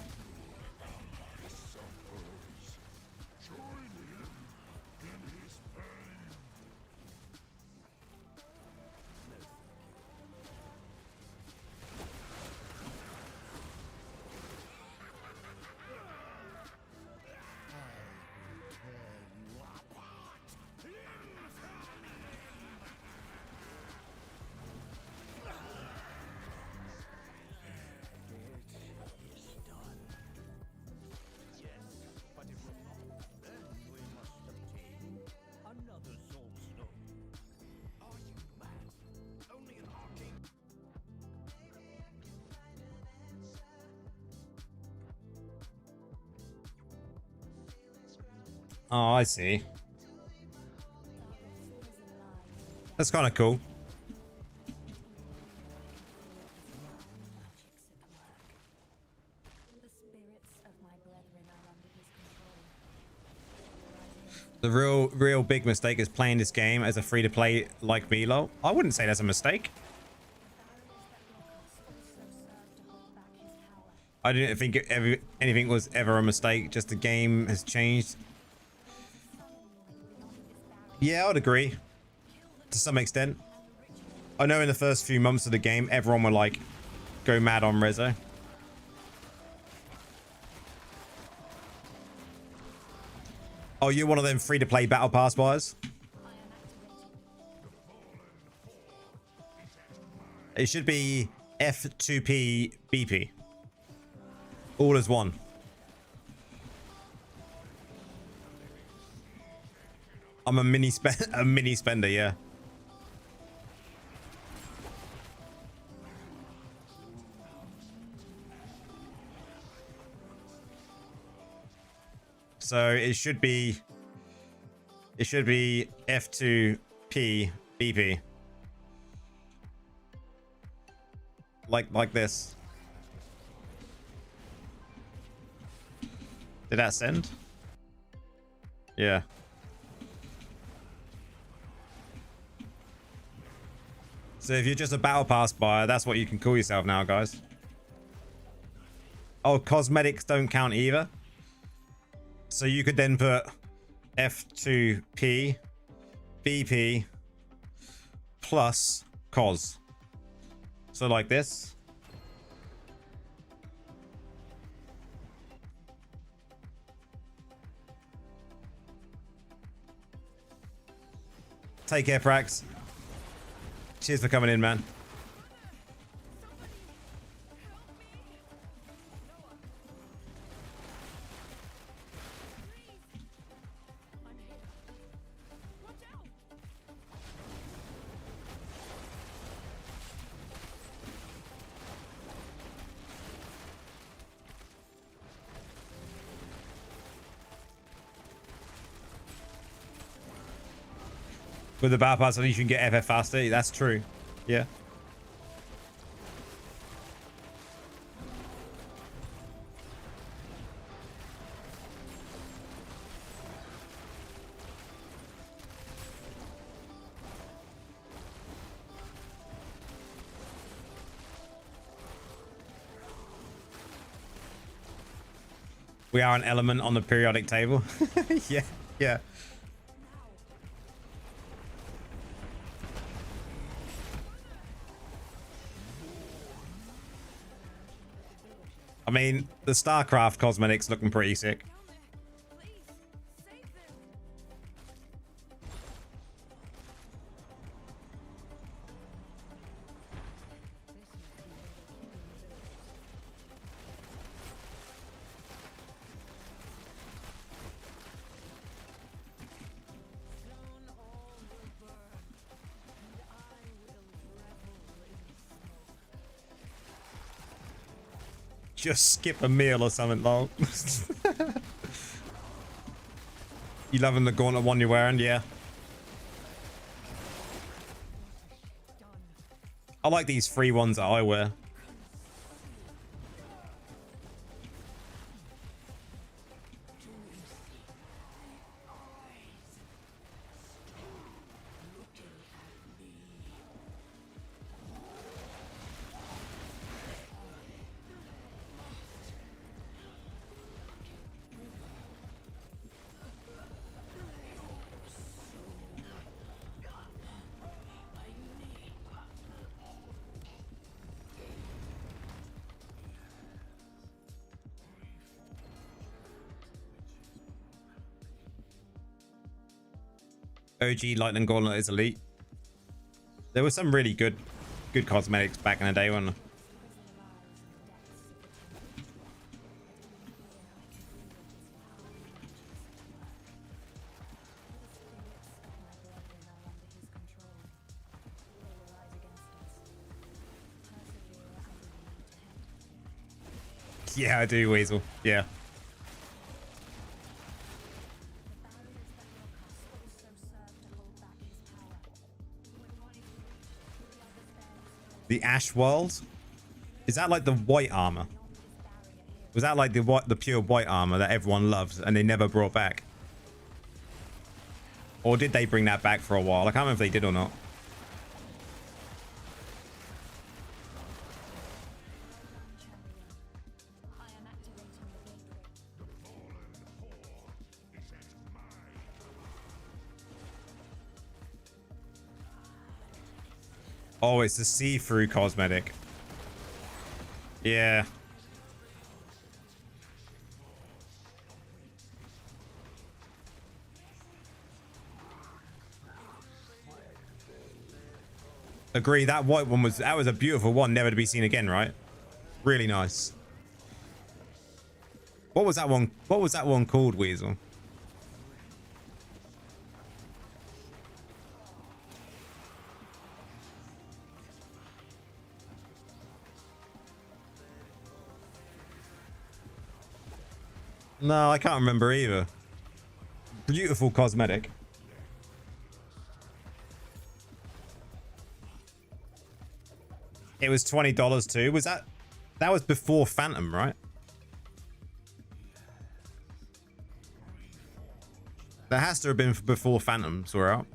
Oh, I see. That's kind of cool. The real big mistake is playing this game as a free-to-play like me, lol. I wouldn't say that's a mistake. I didn't think anything was ever a mistake. Just the game has changed. Yeah, I'd agree. To some extent. I know in the first few months of the game, everyone would like go mad on Rezo. Oh, you're one of them free-to-play battle pass buyers? It should be F2P BP. All as one. I'm a mini spender, yeah. So it should be F2P BP. Like this. Did that send? Yeah. So if you're just a battle pass buyer, that's what you can call yourself now, guys. Oh, cosmetics don't count either. So you could then put F2P BP plus cos. So like this. Take care, Prax. Cheers for coming in, man. With the battle pass, at least you can get FF faster. That's true. Yeah. We are an element on the periodic table. Yeah, yeah. I mean, the StarCraft cosmetics looking pretty sick. Just skip a meal or something, lol. You loving the gauntlet one you're wearing? Yeah. I like these free ones that I wear. OG Lightning Gauntlet is elite. There were some really good cosmetics back in the day when. Yeah, I do, Weasel. Yeah. The Ash World? Is that like the white armor? Was that like the pure white armor that everyone loved and they never brought back? Or did they bring that back for a while? I can't remember if they did or not. Oh, it's the see-through cosmetic. Yeah. Agree, that white one was a beautiful one, never to be seen again, right? Really nice. What was that one? What was that one called, Weasel? No, I can't remember either. Beautiful cosmetic. It was $20 too. Was that was before Phantom, right? That has to have been before Phantoms were out.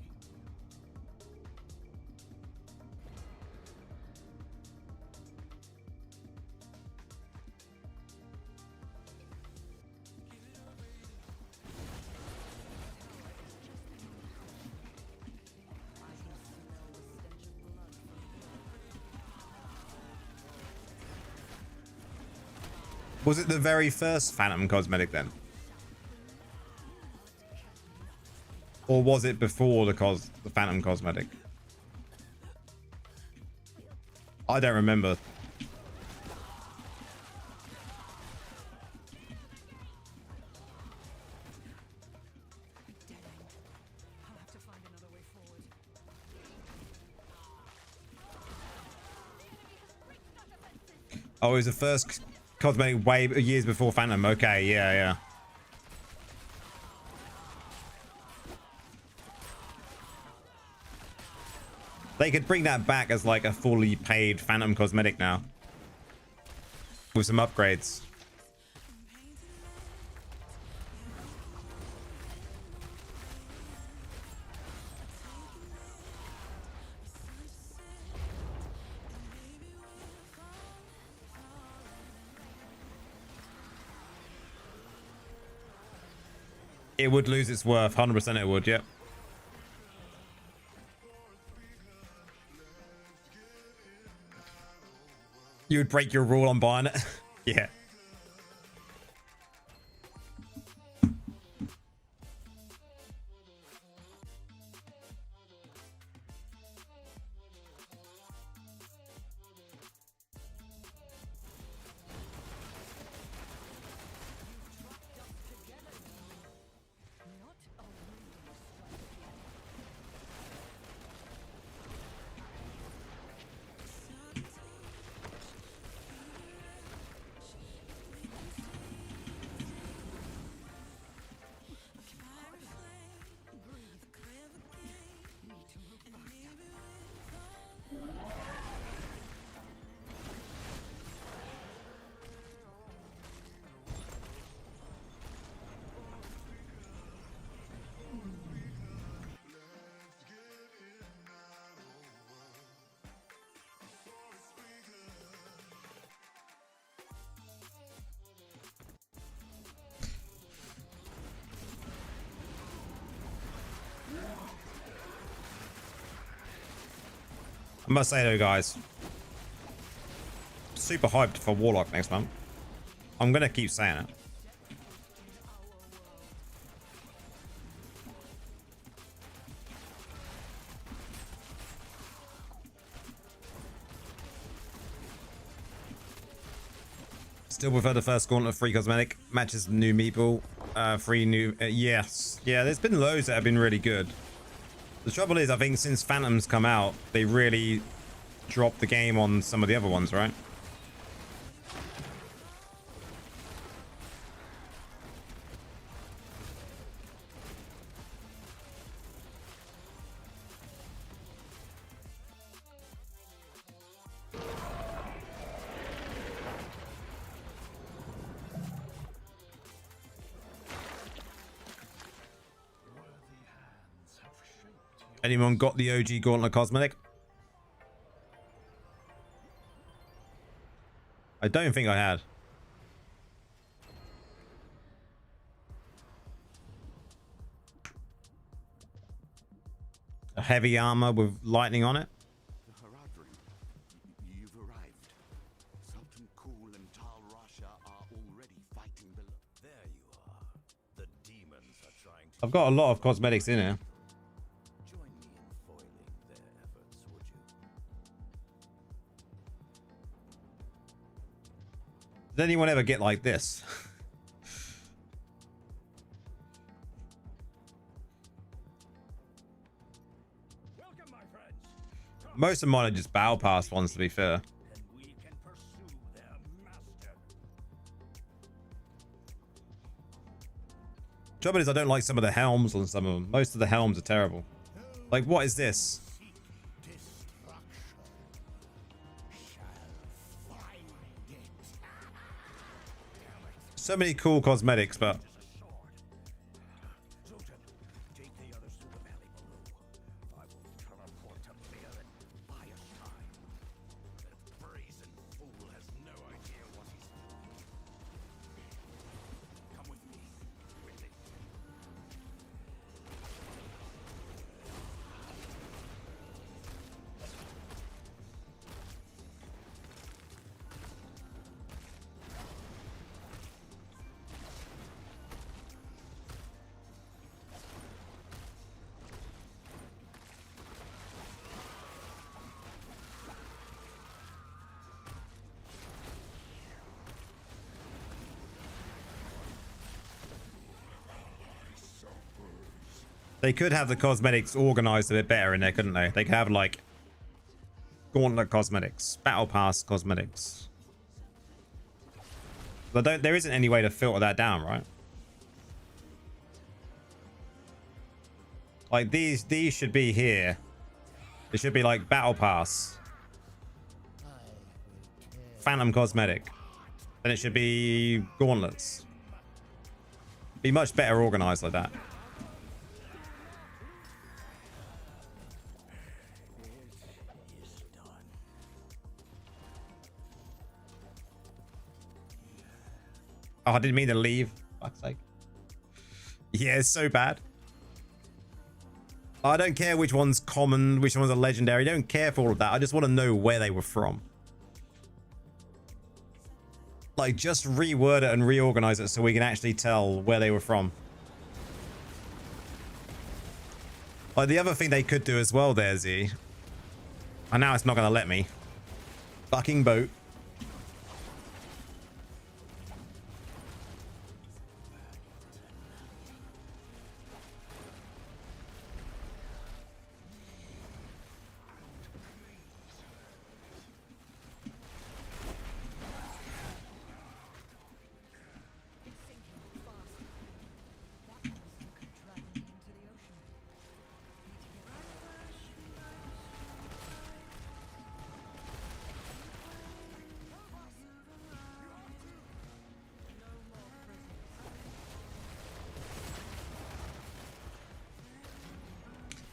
Was it the very first Phantom cosmetic then? Or was it before the Phantom cosmetic? I don't remember. Oh, it was the first cosmetic way years before Phantom. Okay, yeah, yeah. They could bring that back as like a fully paid Phantom cosmetic now. With some upgrades. It would lose its worth. 100% it would, yep. You would break your rule on buying it. Yeah. I must say though, guys, super hyped for Warlock next month. I'm gonna keep saying it. Still prefer the first gauntlet free cosmetic matches new meeple, free new yes, yeah. There's been loads that have been really good. The trouble is, I think since Phantom's come out, they really dropped the game on some of the other ones, right? Anyone got the OG Gauntlet cosmetic? I don't think I had. A heavy armor with lightning on it. The Haradrim, you've arrived. Sultan Kul and Tal Rasha are already fighting below. There you are. The demons are trying to I've got a lot of cosmetics in here. join me in foiling their efforts, would you? Did anyone ever get like this? Welcome, my friends. Most of mine are just battle pass ones, to be fair. And we can pursue their master. Trouble is, I don't like some of the helms on some of them. Most of the helms are terrible. Like, what is this? Destruction shall find it. So many cool cosmetics, but As a sword. Sultan, take the others to the valley below. I will teleport to Mir and buy us time. That brazen fool has no idea what he's doing. Come with me, quickly. they could have the cosmetics organized a bit better in there, couldn't they? They could have like Gauntlet cosmetics, Battle Pass cosmetics. But there isn't any way to filter that down, right? Like these should be here. It should be like Battle Pass, Phantom cosmetic. Then it should be gauntlets. Be much better organized like that. Oh, I didn't mean to leave. Fuck's sake. Yeah, it's so bad. I don't care which one's common, which one's a legendary. I don't care for all of that. I just want to know where they were from. Like, just reword it and reorganize it so we can actually tell where they were from. Like, the other thing they could do as well there, Z. And now it's not going to let me. Fucking boat.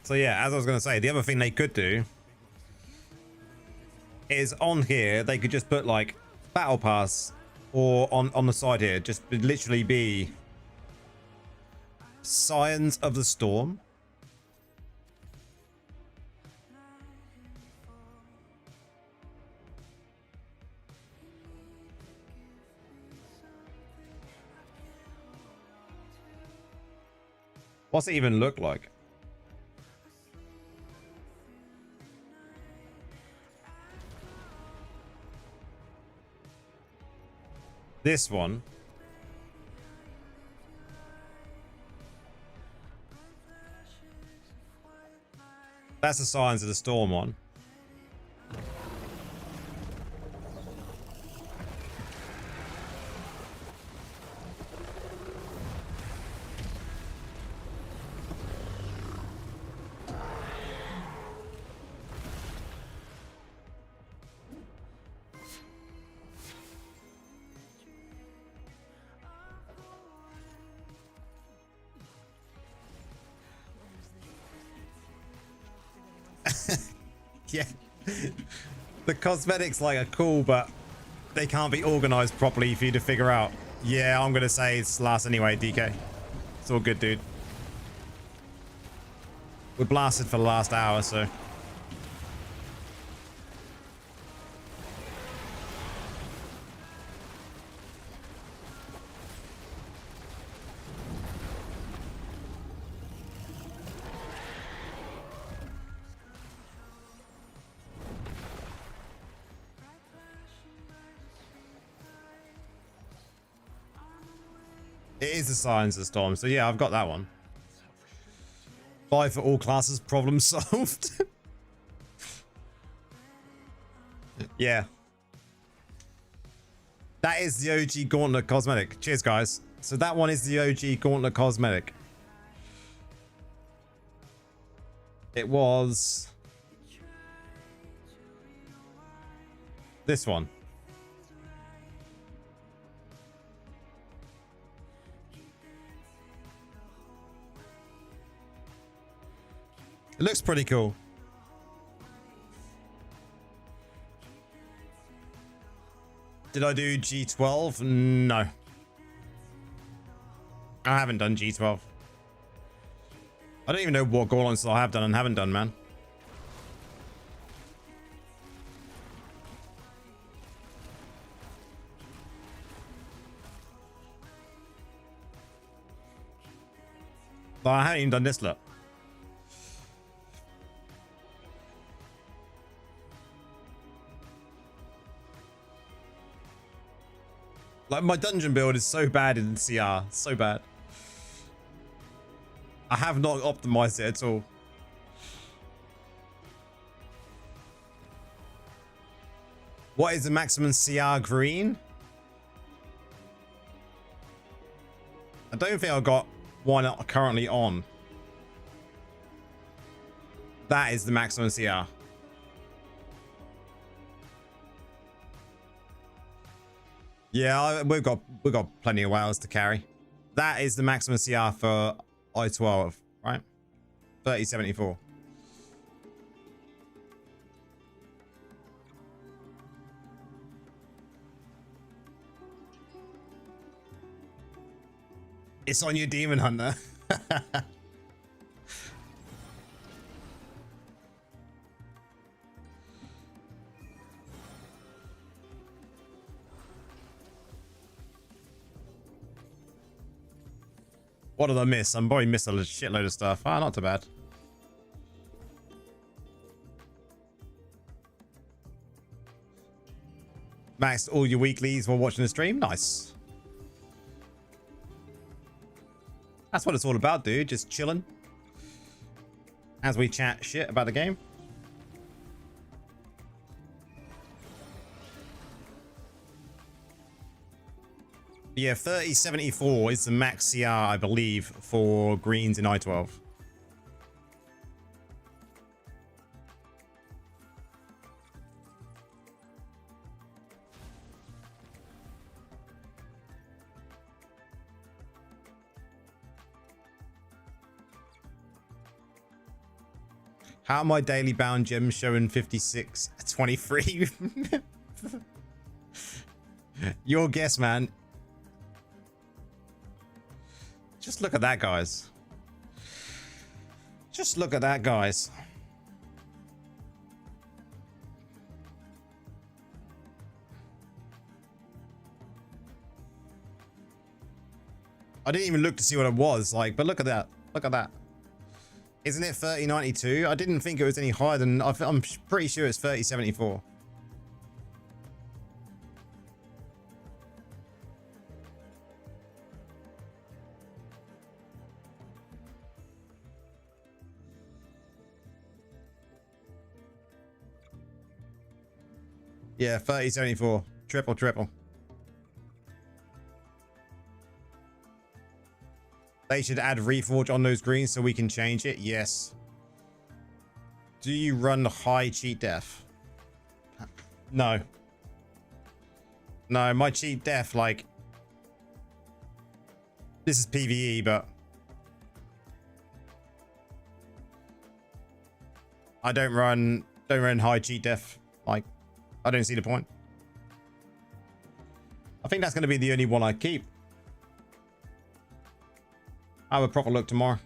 So yeah, as I was going to say, the other thing they could do is on here, they could just put like Battle Pass, or on the side here, just literally be Scions of the Storm. What's it even look like? This one. That's the Scions of the Storm one. Yeah. The cosmetics like are cool, but they can't be organized properly for you to figure out. Yeah, I'm gonna say it's last anyway, DK. It's all good, dude. We're blasted for the last hour, so. It is the Silence of Storm, so yeah, I've got that one. 5 for all classes, problem solved. Yeah. That is the OG Gauntlet cosmetic. Cheers, guys. So that one is the OG Gauntlet cosmetic. It was this one. It looks pretty cool. Did I do G12? No. I haven't done G12. I don't even know what gauntlets I have done and haven't done, man. But I haven't even done this, look. Like, my dungeon build is so bad in CR. So bad. I have not optimized it at all. What is the maximum CR green? I don't think I've got one currently on. That is the maximum CR. Yeah, we've got plenty of whales to carry. That is the maximum CR for I-12, right? 3074. It's on your Demon Hunter. What did I miss? I'm probably missed a shitload of stuff. Ah, not too bad. Maxed all your weeklies while watching the stream. Nice. That's what it's all about, dude. Just chilling as we chat shit about the game. Yeah, 3074 is the max CR, I believe, for greens in I-12. How are my daily bound gems showing 56, 23? Your guess, man. Just look at that, guys. Just look at that, guys. I didn't even look to see what it was like, but look at that. Look at that. Isn't it 3092? I didn't think it was any higher than... I'm pretty sure it's 3074. Yeah, 3074. Triple. They should add Reforge on those greens so we can change it. Yes. Do you run high cheat def? No. No, my cheat def, like... This is PvE, but... I don't run Don't run high cheat def. Like, I don't see the point. I think that's going to be the only one I keep. I'll have a proper look tomorrow.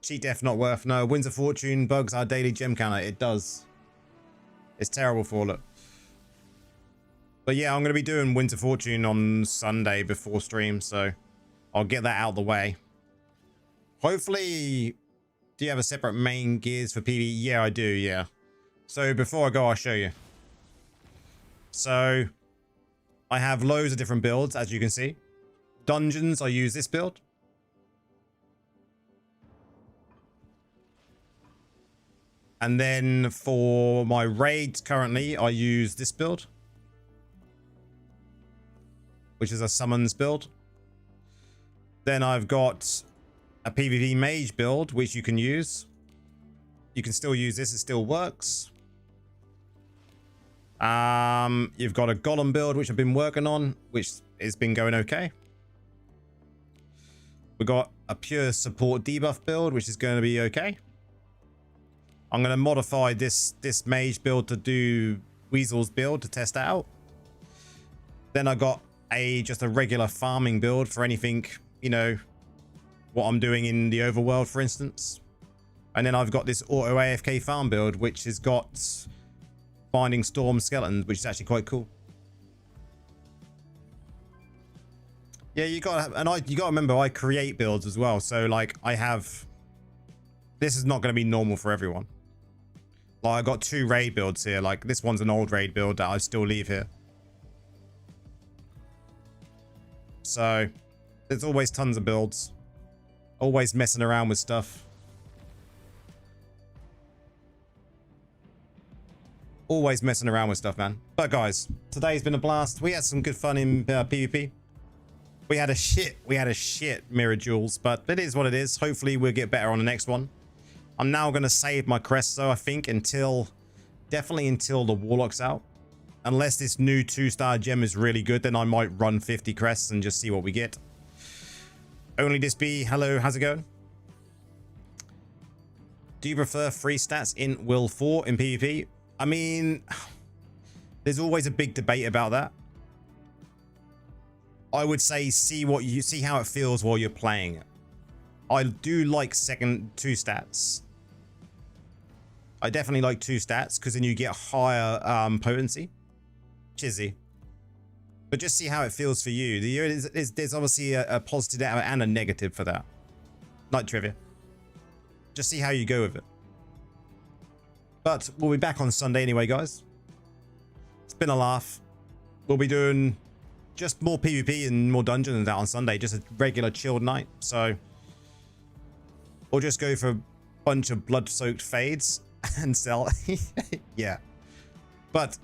Cheat def not worth. No, Winds of Fortune bugs our daily gem counter. It does. It's terrible for it. But yeah, I'm going to be doing Winds of Fortune on Sunday before stream, so I'll get that out of the way. Hopefully, do you have a separate main gears for PvE? Yeah, I do, yeah. So before I go, I'll show you. So I have loads of different builds, as you can see. Dungeons, I use this build. And then for my raids currently, I use this build, which is a summons build. Then I've got a PvP mage build, which you can use. You can still use this, it still works. You've got a golem build, which I've been working on, which has been going okay. We've got a pure support debuff build, which is going to be okay. I'm going to modify this mage build to do Weasel's build to test that out. Then I got just a regular farming build for anything, you know, what I'm doing in the overworld, for instance. And then I've got this auto AFK farm build, which has got Binding Storm skeletons, which is actually quite cool. Yeah, you got to remember I create builds as well. So like this is not going to be normal for everyone. Like I got 2 raid builds here. Like this one's an old raid build that I still leave here. So there's always tons of builds. Always messing around with stuff. Always messing around with stuff, man. But guys, today's been a blast. We had some good fun in PvP. We had a shit mirror jewels, but it is what it is. Hopefully we'll get better on the next one. I'm now going to save my crests, though, I think, definitely until the warlock's out. Unless this new 2-star gem is really good, then I might run 50 crests and just see what we get. Only this be, hello, how's it going? Do you prefer free stats in Will 4 in PvP? I mean, there's always a big debate about that. I would say see how it feels while you're playing it. I do like second 2 stats. I definitely like 2 stats because then you get higher potency. Chizzy. But just see how it feels for you. There's obviously a positive and a negative for that. Like trivia. Just see how you go with it. But we'll be back on Sunday anyway, guys. It's been a laugh. We'll be doing just more PvP and more dungeons than that on Sunday. Just a regular chilled night. So we'll just go for a bunch of blood-soaked fades and sell. Yeah. But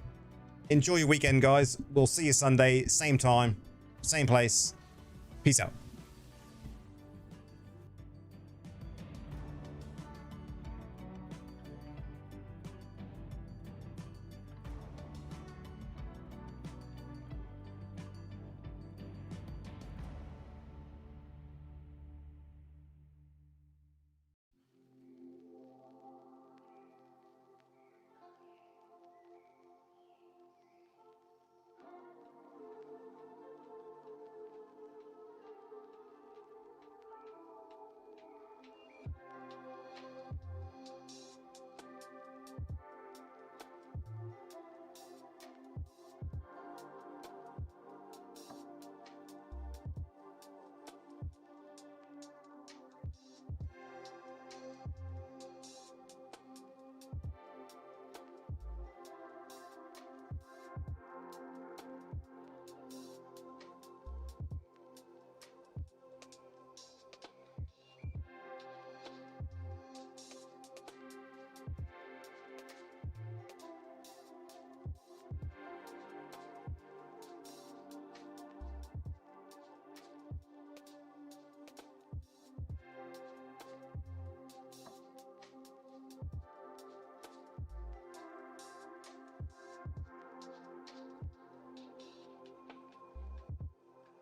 enjoy your weekend, guys. We'll see you Sunday. Same time. Same place. Peace out.